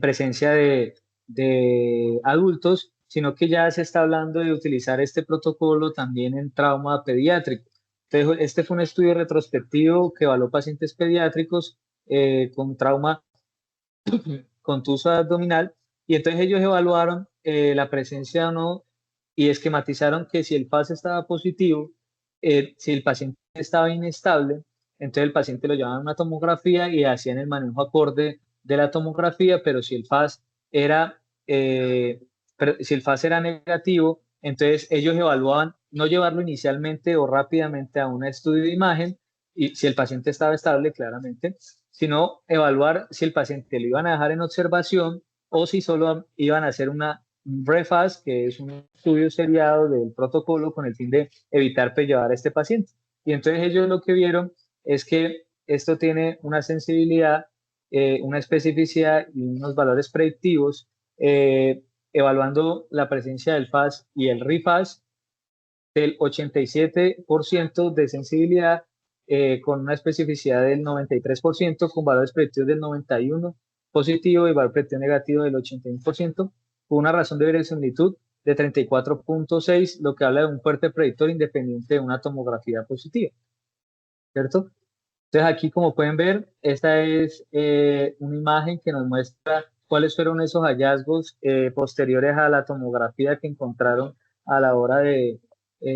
presencia de adultos, sino que ya se está hablando de utilizar este protocolo también en trauma pediátrico. Entonces, este fue un estudio retrospectivo que evaluó pacientes pediátricos con trauma contuso abdominal y entonces ellos evaluaron la presencia o no y esquematizaron que si el FAS estaba positivo, si el paciente estaba inestable, entonces el paciente lo llevaban a una tomografía y hacían el manejo acorde de la tomografía, pero si el FAS era, si el FAS era negativo, entonces ellos evaluaban no llevarlo inicialmente o rápidamente a un estudio de imagen y si el paciente estaba estable, claramente, sino evaluar si el paciente lo iban a dejar en observación o si solo iban a hacer un REFAS, que es un estudio seriado del protocolo con el fin de evitar llevar a este paciente. Y entonces ellos lo que vieron es que esto tiene una sensibilidad, una especificidad y unos valores predictivos, evaluando la presencia del FAS y el RIFAS del 87% de sensibilidad, con una especificidad del 93%, con valores predictivos del 91% positivo y valor predictivo negativo del 81%, con una razón de verosimilitud de 34.6, lo que habla de un fuerte predictor independiente de una tomografía positiva, ¿cierto? Entonces aquí, como pueden ver, esta es una imagen que nos muestra cuáles fueron esos hallazgos posteriores a la tomografía que encontraron a la hora de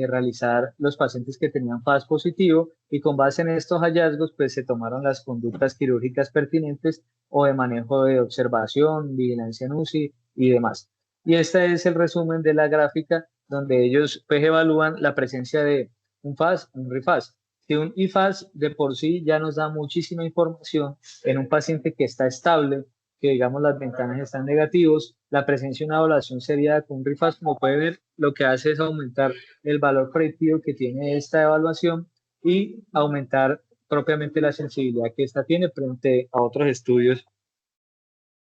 realizar los pacientes que tenían FAS positivo y con base en estos hallazgos pues se tomaron las conductas quirúrgicas pertinentes o de manejo de observación, vigilancia en UCI y demás. Y este es el resumen de la gráfica donde ellos pues evalúan la presencia de un FAS, un RIFAS. Que un IFAS de por sí ya nos da muchísima información en un paciente que está estable, que digamos las ventanas están negativos, la presencia de una evaluación seriada con un RIFAS, como puede ver, lo que hace es aumentar el valor predictivo que tiene esta evaluación y aumentar propiamente la sensibilidad que esta tiene frente a otros estudios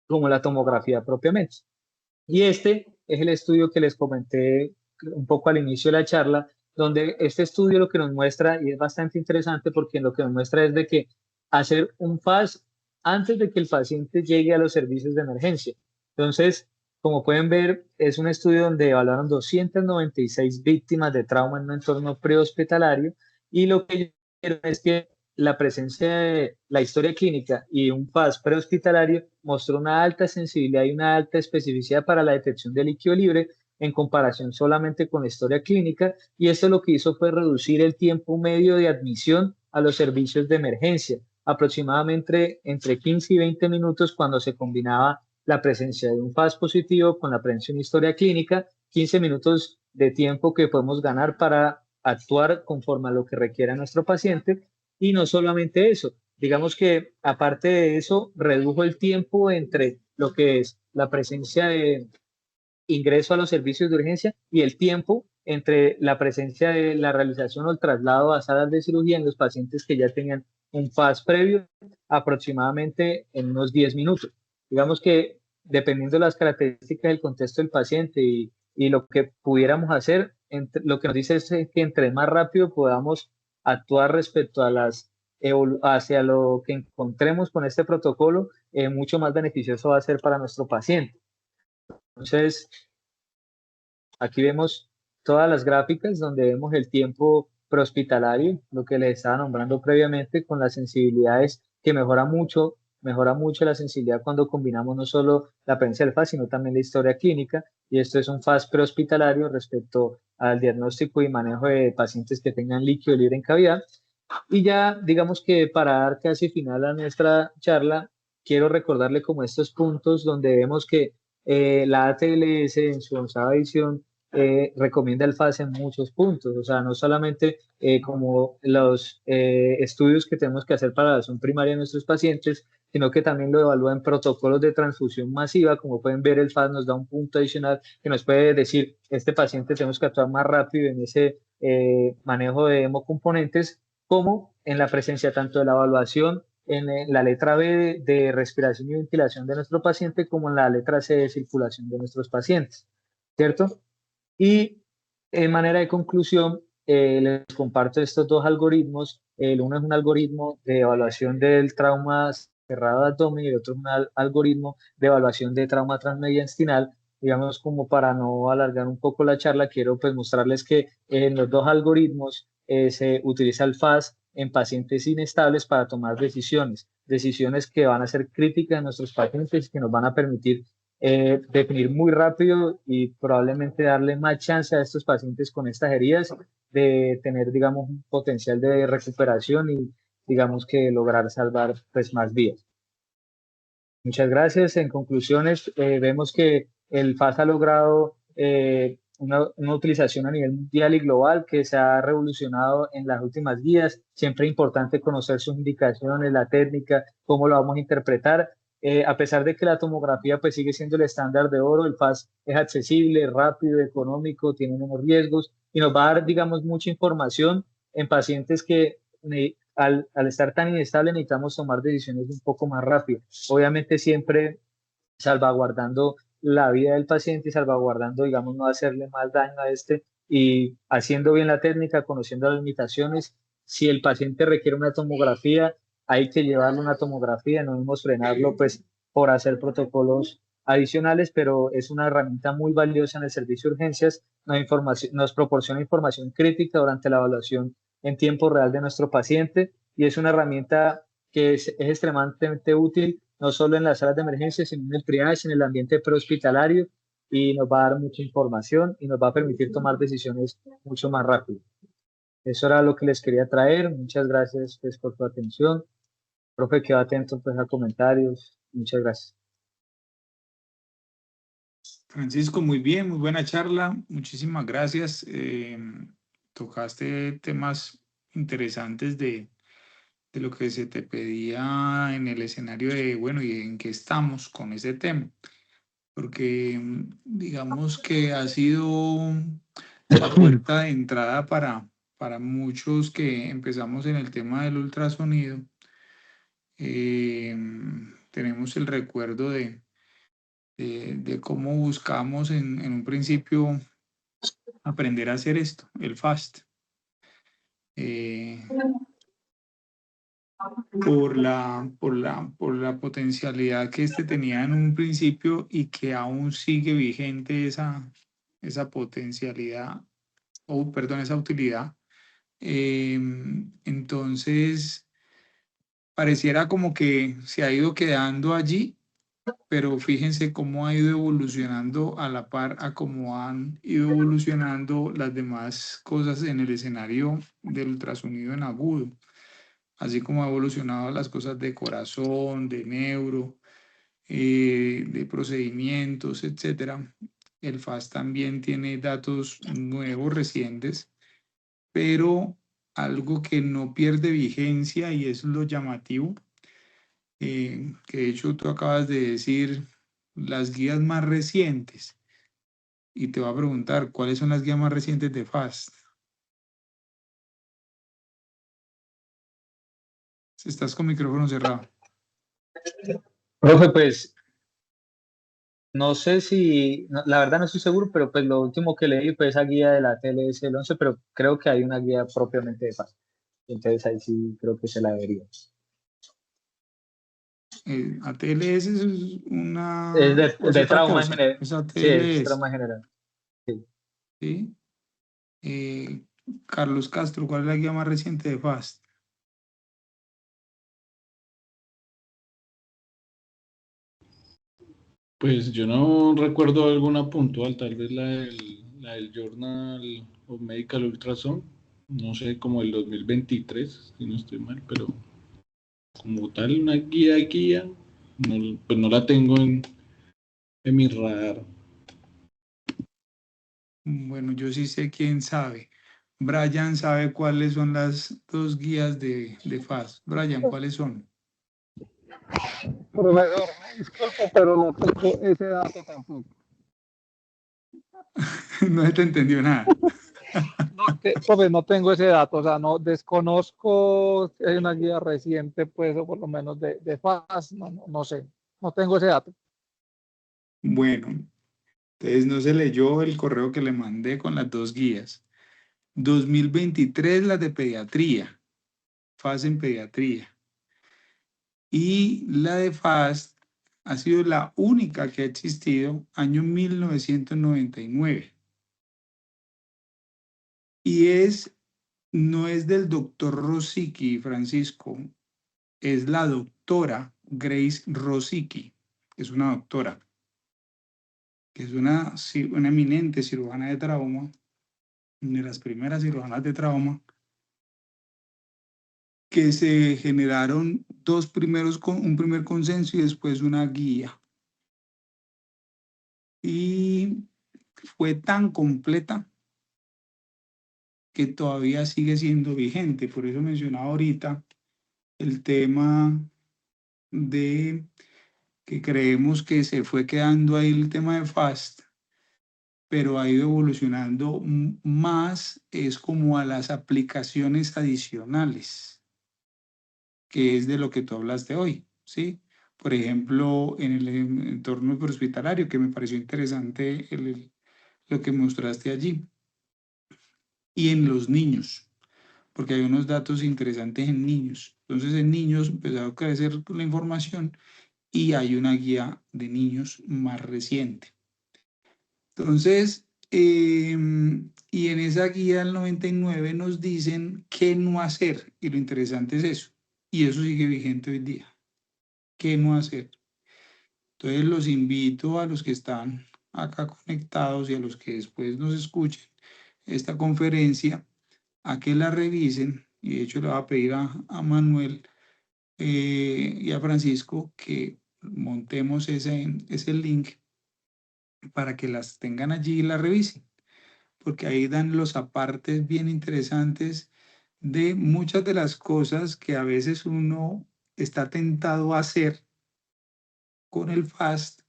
como la tomografía propiamente. Y este es el estudio que les comenté un poco al inicio de la charla, donde este estudio lo que nos muestra, y es bastante interesante porque lo que nos muestra es de que hacer un FAS antes de que el paciente llegue a los servicios de emergencia. Entonces, como pueden ver, es un estudio donde evaluaron 296 víctimas de trauma en un entorno prehospitalario y lo que vieron es que la presencia de la historia clínica y un FAS prehospitalario mostró una alta sensibilidad y una alta especificidad para la detección de líquido libre en comparación solamente con la historia clínica, y esto lo que hizo fue reducir el tiempo medio de admisión a los servicios de emergencia, aproximadamente entre 15 y 20 minutos cuando se combinaba la presencia de un FAS positivo con la presencia de una historia clínica, 15 minutos de tiempo que podemos ganar para actuar conforme a lo que requiera nuestro paciente. Y no solamente eso, digamos que aparte de eso, redujo el tiempo entre lo que es la presencia de ingreso a los servicios de urgencia y el tiempo entre la presencia de la realización o el traslado a salas de cirugía en los pacientes que ya tenían un FAS previo, aproximadamente en unos 10 minutos. Digamos que dependiendo de las características del contexto del paciente y lo que pudiéramos hacer, lo que nos dice es que entre más rápido podamos actuar respecto a hacia lo que encontremos con este protocolo, mucho más beneficioso va a ser para nuestro paciente. Entonces, aquí vemos todas las gráficas donde vemos el tiempo prehospitalario, lo que les estaba nombrando previamente, con las sensibilidades que mejora mucho la sensibilidad cuando combinamos no solo la presencia del FAS, sino también la historia clínica. Y esto es un FAS prehospitalario respecto al diagnóstico y manejo de pacientes que tengan líquido libre en cavidad. Y ya, digamos que para dar casi final a nuestra charla, quiero recordarle como estos puntos donde vemos que la ATLS en su avanzada edición recomienda el FAS en muchos puntos, o sea, no solamente como los estudios que tenemos que hacer para la evaluación primaria de nuestros pacientes, sino que también lo evalúa en protocolos de transfusión masiva. Como pueden ver, el FAS nos da un punto adicional que nos puede decir, este paciente tenemos que actuar más rápido en ese manejo de hemocomponentes, como en la presencia tanto de la evaluación en la letra B de respiración y ventilación de nuestro paciente, como en la letra C de circulación de nuestros pacientes, ¿cierto? Y en manera de conclusión, les comparto estos dos algoritmos. El uno es un algoritmo de evaluación del trauma cerrado de abdomen y el otro es un algoritmo de evaluación de trauma transmediastinal. Digamos, como para no alargar un poco la charla, quiero pues mostrarles que en los dos algoritmos se utiliza el FAS en pacientes inestables para tomar decisiones que van a ser críticas en nuestros pacientes y que nos van a permitir definir muy rápido y probablemente darle más chance a estos pacientes con estas heridas de tener, digamos, un potencial de recuperación y, digamos, que lograr salvar pues más vidas. Muchas gracias. En conclusiones, vemos que el FAS ha logrado una utilización a nivel mundial y global que se ha revolucionado en las últimas guías. Siempre es importante conocer sus indicaciones, la técnica, cómo lo vamos a interpretar. A pesar de que la tomografía pues sigue siendo el estándar de oro, el FAS es accesible, rápido, económico, tiene menos riesgos y nos va a dar, digamos, mucha información en pacientes que al estar tan inestable necesitamos tomar decisiones un poco más rápido. Obviamente siempre salvaguardando la vida del paciente y salvaguardando, digamos, no hacerle más daño a este y haciendo bien la técnica, conociendo las limitaciones. Si el paciente requiere una tomografía, hay que llevarlo a una tomografía, no debemos frenarlo pues por hacer protocolos adicionales, pero es una herramienta muy valiosa en el servicio de urgencias, nos proporciona información crítica durante la evaluación en tiempo real de nuestro paciente y es una herramienta que es extremadamente útil no solo en las salas de emergencia, sino en el triage, en el ambiente prehospitalario, y nos va a dar mucha información y nos va a permitir tomar decisiones mucho más rápido. Eso era lo que les quería traer. Muchas gracias pues, por su atención. Profe, quedo atento pues, a comentarios. Muchas gracias. Francisco, muy bien, muy buena charla. Muchísimas gracias. Tocaste temas interesantes de lo que se te pedía en el escenario de, bueno, y en qué estamos con ese tema. Porque digamos que ha sido la puerta de entrada para muchos que empezamos en el tema del ultrasonido. Tenemos el recuerdo de cómo buscamos en un principio aprender a hacer esto, el FAST, por la potencialidad que este tenía en un principio y que aún sigue vigente esa potencialidad, o perdón, esa utilidad. Entonces, pareciera como que se ha ido quedando allí, pero fíjense cómo ha ido evolucionando a la par a cómo han ido evolucionando las demás cosas en el escenario del ultrasonido en agudo, así como ha evolucionado las cosas de corazón, de neuro, de procedimientos, etcétera. El FAS también tiene datos nuevos, recientes, pero algo que no pierde vigencia y es lo llamativo, que de hecho tú acabas de decir las guías más recientes y te va a preguntar cuáles son las guías más recientes de FAST. Si estás con micrófono cerrado. Profe, pues no sé si, la verdad no estoy seguro, pero pues lo último que leí fue esa guía de la TLS del 11, pero creo que hay una guía propiamente de FAS. Entonces ahí sí creo que se la debería. ATLS es Es una, o es de otra trauma en cosa, general. es Sí, es ATLS, trauma en general. Sí. ¿sí? Eh, Carlos Castro, ¿cuál es la guía más reciente de FAST? Pues yo no recuerdo alguna puntual, tal vez la del Journal of Medical Ultrasound, no sé, como el 2023, si no estoy mal, pero como tal, una guía, no, pues no la tengo en mi radar. Bueno, yo sí sé quién sabe. Brian sabe cuáles son las dos guías de FAST. Brian, ¿cuáles son? Profesor, me disculpo, pero no tengo ese dato tampoco. No se te entendió nada. Profe, no tengo ese dato, o sea, no desconozco si hay una guía reciente, pues, o por lo menos de FAS, no sé, no tengo ese dato. Bueno, entonces no se leyó el correo que le mandé con las dos guías. 2023 las de pediatría, FAST en pediatría. Y la de FAST ha sido la única que ha existido año 1999. Y no es del doctor Rosicky, Francisco, es la doctora Grace Rosicky, que es una doctora, que es una eminente cirujana de trauma, de las primeras cirujanas de trauma, que se generaron un primer consenso y después una guía. Y fue tan completa que todavía sigue siendo vigente. Por eso mencionaba ahorita el tema de que creemos que se fue quedando ahí el tema de FAST, pero ha ido evolucionando más, es como a las aplicaciones adicionales, que es de lo que tú hablaste hoy, ¿sí? Por ejemplo, en el entorno hospitalario, que me pareció interesante lo que mostraste allí, y en los niños, porque hay unos datos interesantes en niños. Entonces, en niños empezó a crecer la información y hay una guía de niños más reciente. Entonces, y en esa guía del 99 nos dicen qué no hacer, y lo interesante es eso, y eso sigue vigente hoy día, qué no hacer. Entonces, los invito a los que están acá conectados y a los que después nos escuchen esta conferencia a que la revisen, y de hecho le voy a pedir a Manuel y a Francisco que montemos ese link para que las tengan allí y la revisen, porque ahí dan los apartes bien interesantes de muchas de las cosas que a veces uno está tentado a hacer con el FAST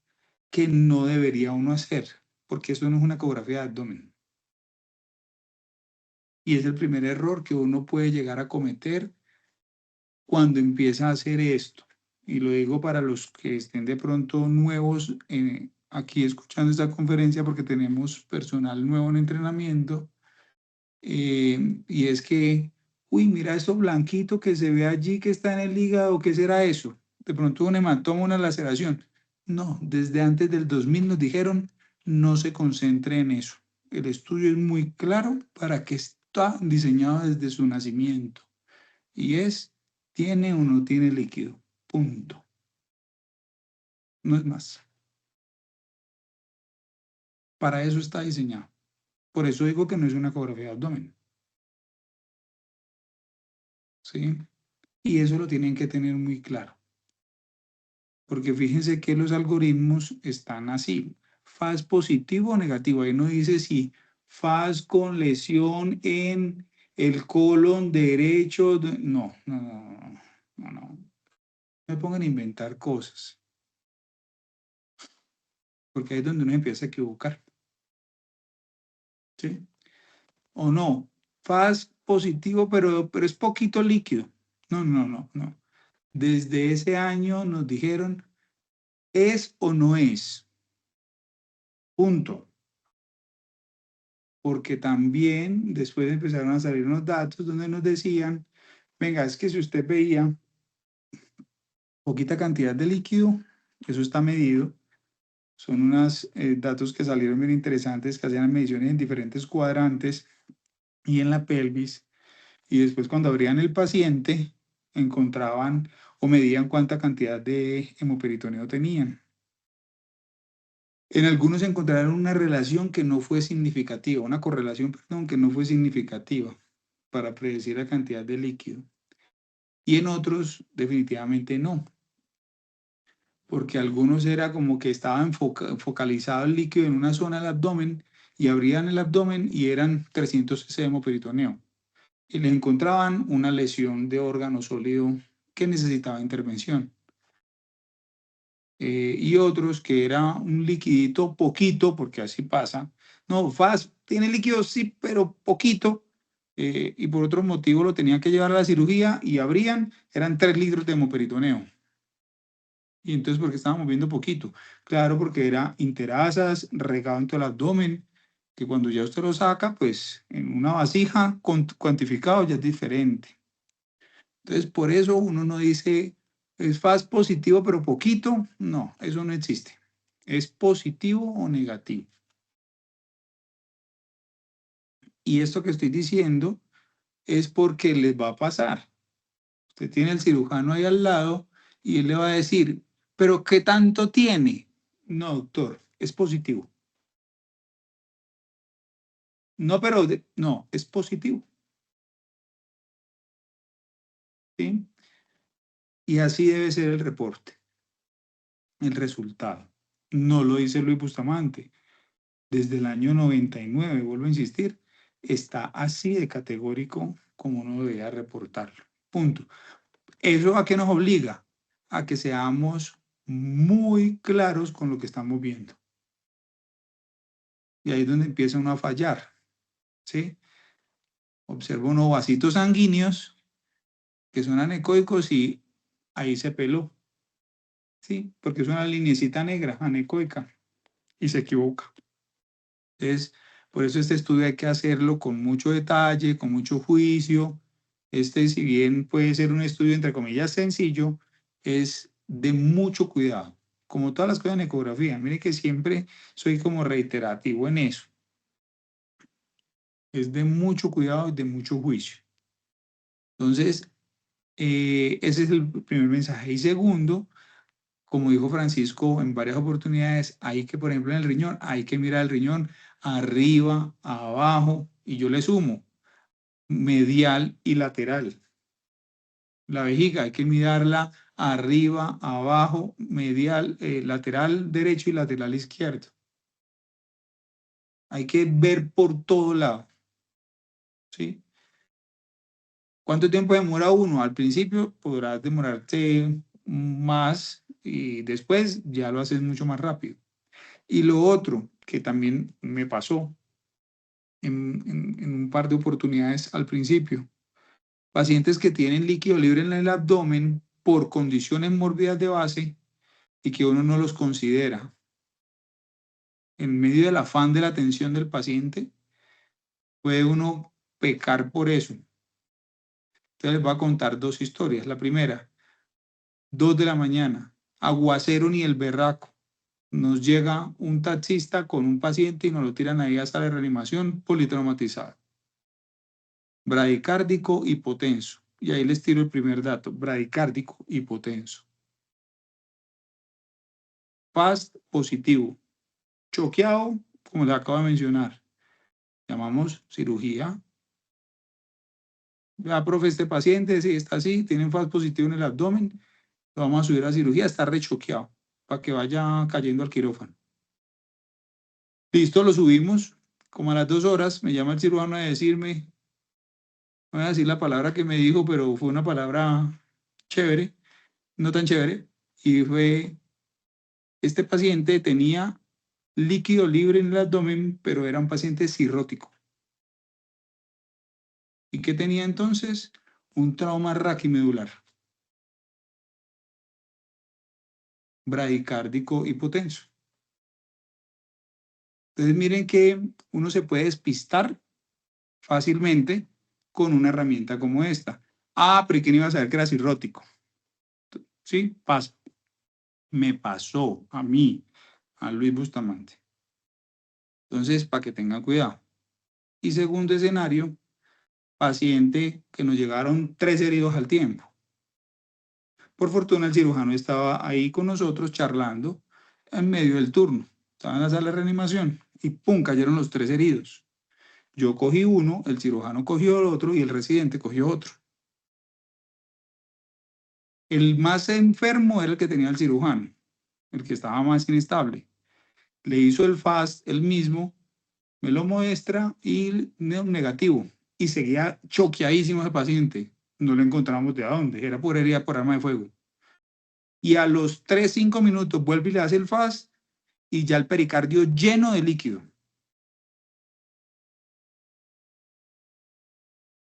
que no debería uno hacer, porque eso no es una ecografía de abdomen. Y es el primer error que uno puede llegar a cometer cuando empieza a hacer esto. Y lo digo para los que estén de pronto nuevos aquí escuchando esta conferencia, porque tenemos personal nuevo en entrenamiento. Y es que, uy, mira eso blanquito que se ve allí que está en el hígado, ¿qué será eso? De pronto un hematoma, una laceración. No, desde antes del 2000 nos dijeron, no se concentre en eso. El estudio es muy claro para que está diseñado desde su nacimiento y ¿Tiene o no tiene líquido? Punto. No es más. Para eso está diseñado. Por eso digo que no es una ecografía de abdomen. ¿Sí? Y eso lo tienen que tener muy claro. Porque fíjense que los algoritmos están así. FAS positivo o negativo. Ahí no dice si FAS con lesión en el colon derecho. No, no, no, no, no, no. Me pongan a inventar cosas. Porque ahí es donde uno empieza a equivocar. ¿Sí? O no. FAS positivo, pero es poquito líquido. No, no, no, no. Desde ese año nos dijeron, ¿es o no es? Punto. Porque también después empezaron a salir unos datos donde nos decían, venga, es que si usted veía poquita cantidad de líquido, eso está medido, son unos datos que salieron bien interesantes, que hacían mediciones en diferentes cuadrantes y en la pelvis, y después cuando abrían el paciente, encontraban o medían cuánta cantidad de hemoperitoneo tenían. En algunos encontraron una relación que no fue significativa, una correlación, perdón, que no fue significativa para predecir la cantidad de líquido. Y en otros definitivamente no, porque algunos era como que estaba focalizado el líquido en una zona del abdomen y abrían el abdomen y eran 300 cc de hemoperitoneo. Y le encontraban una lesión de órgano sólido que necesitaba intervención. Y otros que era un liquidito poquito, porque así pasa. No, FAS tiene líquido, sí, pero poquito. Y por otro motivo lo tenían que llevar a la cirugía y abrían, eran 3 litros de hemoperitoneo. Y entonces, ¿por qué estábamos viendo poquito? Claro, porque era interasas, regado en todo el abdomen, que cuando ya usted lo saca, pues en una vasija cuantificado ya es diferente. Entonces, por eso uno no dice, es FAS positivo, pero poquito. No, eso no existe. Es positivo o negativo. Y esto que estoy diciendo es porque les va a pasar. Usted tiene el cirujano ahí al lado y él le va a decir, ¿pero qué tanto tiene? No, doctor, es positivo. No, pero no, es positivo. ¿Sí? Y así debe ser el reporte, el resultado. No lo dice Luis Bustamante. Desde el año 99, vuelvo a insistir, está así de categórico como uno debería reportarlo. Punto. ¿Eso a qué nos obliga? A que seamos muy claros con lo que estamos viendo. Y ahí es donde empieza uno a fallar. ¿Sí? Observo unos vasitos sanguíneos que son anecoicos y ahí se peló. ¿Sí? Porque es una linecita negra, anecoica, y se equivoca. Entonces, por eso este estudio hay que hacerlo con mucho detalle, con mucho juicio. Si bien puede ser un estudio entre comillas sencillo, es de mucho cuidado. Como todas las cosas en ecografía, mire que siempre soy como reiterativo en eso. Es de mucho cuidado y de mucho juicio. Entonces, ese es el primer mensaje. Y segundo, como dijo Francisco en varias oportunidades, hay que, por ejemplo, en el riñón, hay que mirar el riñón arriba, abajo, y yo le sumo medial y lateral. La vejiga hay que mirarla arriba, abajo, medial, lateral derecho y lateral izquierdo. Hay que ver por todo lado. ¿Sí? ¿Cuánto tiempo demora uno? Al principio podrás demorarte más y después ya lo haces mucho más rápido. Y lo otro que también me pasó en un par de oportunidades al principio, pacientes que tienen líquido libre en el abdomen por condiciones mórbidas de base y que uno no los considera. En medio del afán de la atención del paciente, puede uno pecar por eso. Entonces les voy a contar 2 historias. La primera, 2 de la mañana, aguacero ni el berraco. Nos llega un taxista con un paciente y nos lo tiran ahí hasta la reanimación politraumatizado. Bradicárdico, hipotenso. y ahí les tiro el primer dato, bradicárdico, hipotenso. FAST positivo, choqueado, como les acabo de mencionar, llamamos cirugía. Ya, profe, este paciente, si está así, tiene un FAST positivo en el abdomen, lo vamos a subir a cirugía, está rechoqueado, para que vaya cayendo al quirófano. Listo, lo subimos, como a las 2 horas, me llama el cirujano a decirme, no voy a decir la palabra que me dijo, pero fue una palabra chévere, no tan chévere, y fue, este paciente tenía líquido libre en el abdomen, pero era un paciente cirrótico. ¿Y qué tenía entonces? Un trauma raquimedular, bradicárdico hipotenso. Entonces miren que uno se puede despistar fácilmente con una herramienta como esta. Ah, pero ¿quién iba a saber que era cirrótico? Sí, pasa. Me pasó a mí, a Luis Bustamante. Entonces, para que tengan cuidado. Y segundo escenario, paciente que nos llegaron 3 heridos al tiempo. Por fortuna, el cirujano estaba ahí con nosotros charlando en medio del turno. Estaba en la sala de reanimación y ¡pum! Cayeron los 3 heridos. Yo cogí uno, el cirujano cogió el otro y el residente cogió otro. El más enfermo era el que tenía el cirujano, el que estaba más inestable. Le hizo el FAST él mismo, me lo muestra y negativo. Y seguía choqueadísimo ese paciente. No le encontramos de dónde, era por herida por arma de fuego. Y a los 3-5 minutos vuelve y le hace el FAST y ya el pericardio lleno de líquido.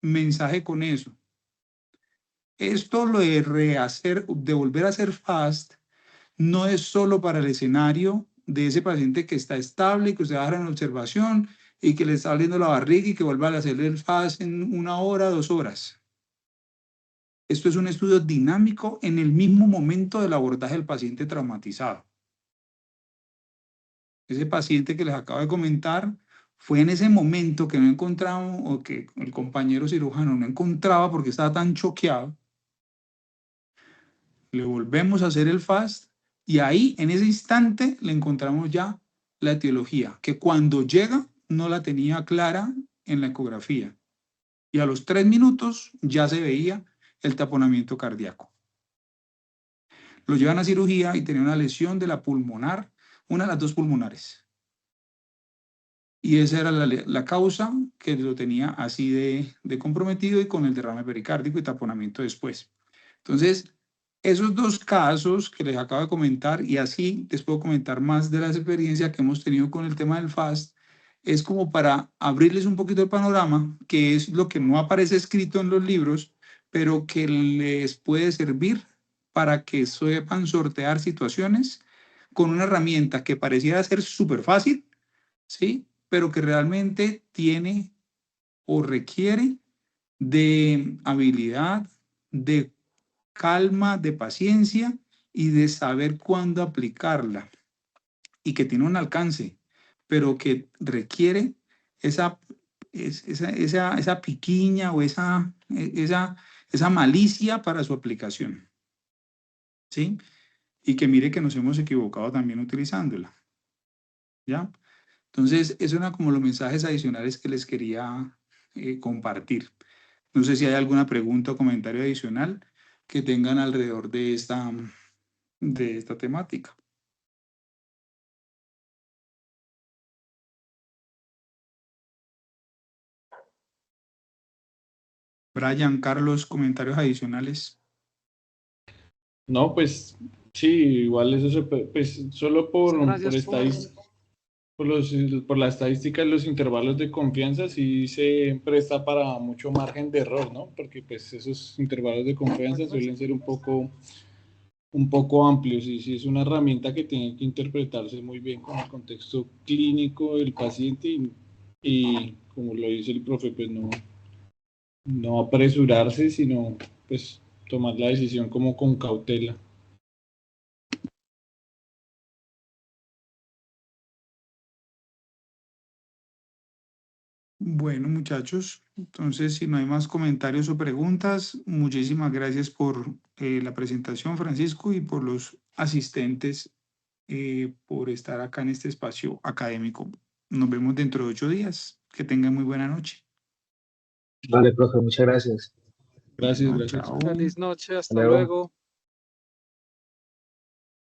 Mensaje con eso. Esto lo de rehacer, de volver a hacer FAST, no es solo para el escenario de ese paciente que está estable y que usted va a dejar en observación y que le está abriendo la barriga y que vuelva a hacerle el FAST en 1 hora, 2 horas. Esto es un estudio dinámico en el mismo momento del abordaje del paciente traumatizado. Ese paciente que les acabo de comentar fue en ese momento que no encontramos o que el compañero cirujano no encontraba porque estaba tan choqueado. Le volvemos a hacer el FAST y ahí en ese instante le encontramos ya la etiología, que cuando llega no la tenía clara en la ecografía. Y a los 3 minutos ya se veía el taponamiento cardíaco. Lo llevan a cirugía y tenía una lesión de la pulmonar, una de las 2 pulmonares. Y esa era la causa que lo tenía así de comprometido y con el derrame pericárdico y taponamiento después. Entonces, esos 2 casos que les acabo de comentar, y así les puedo comentar más de la experiencia que hemos tenido con el tema del FAST, es como para abrirles un poquito el panorama, que es lo que no aparece escrito en los libros, pero que les puede servir para que sepan sortear situaciones con una herramienta que pareciera ser súper fácil, ¿sí? Pero que realmente tiene o requiere de habilidad, de calma, de paciencia y de saber cuándo aplicarla. Y que tiene un alcance, pero que requiere esa piquiña o esa malicia para su aplicación. ¿Sí? Y que mire que nos hemos equivocado también utilizándola. ¿Ya? Entonces, esos eran como los mensajes adicionales que les quería compartir. No sé si hay alguna pregunta o comentario adicional que tengan alrededor de esta temática. Brian, Carlos, comentarios adicionales. No, pues sí, igual eso pues solo por Gracias por la estadística de los intervalos de confianza sí se presta para mucho margen de error, ¿no? Porque pues esos intervalos de confianza suelen ser un poco amplios y sí es una herramienta que tiene que interpretarse muy bien con el contexto clínico del paciente y como lo dice el profe, pues no apresurarse, sino pues tomar la decisión como con cautela. Bueno, muchachos, entonces si no hay más comentarios o preguntas, muchísimas gracias por la presentación, Francisco, y por los asistentes por estar acá en este espacio académico. Nos vemos dentro de 8 días. Que tengan muy buena noche. Vale, profe, muchas gracias. Gracias, Bueno, gracias. chao. Feliz noche, hasta luego. luego.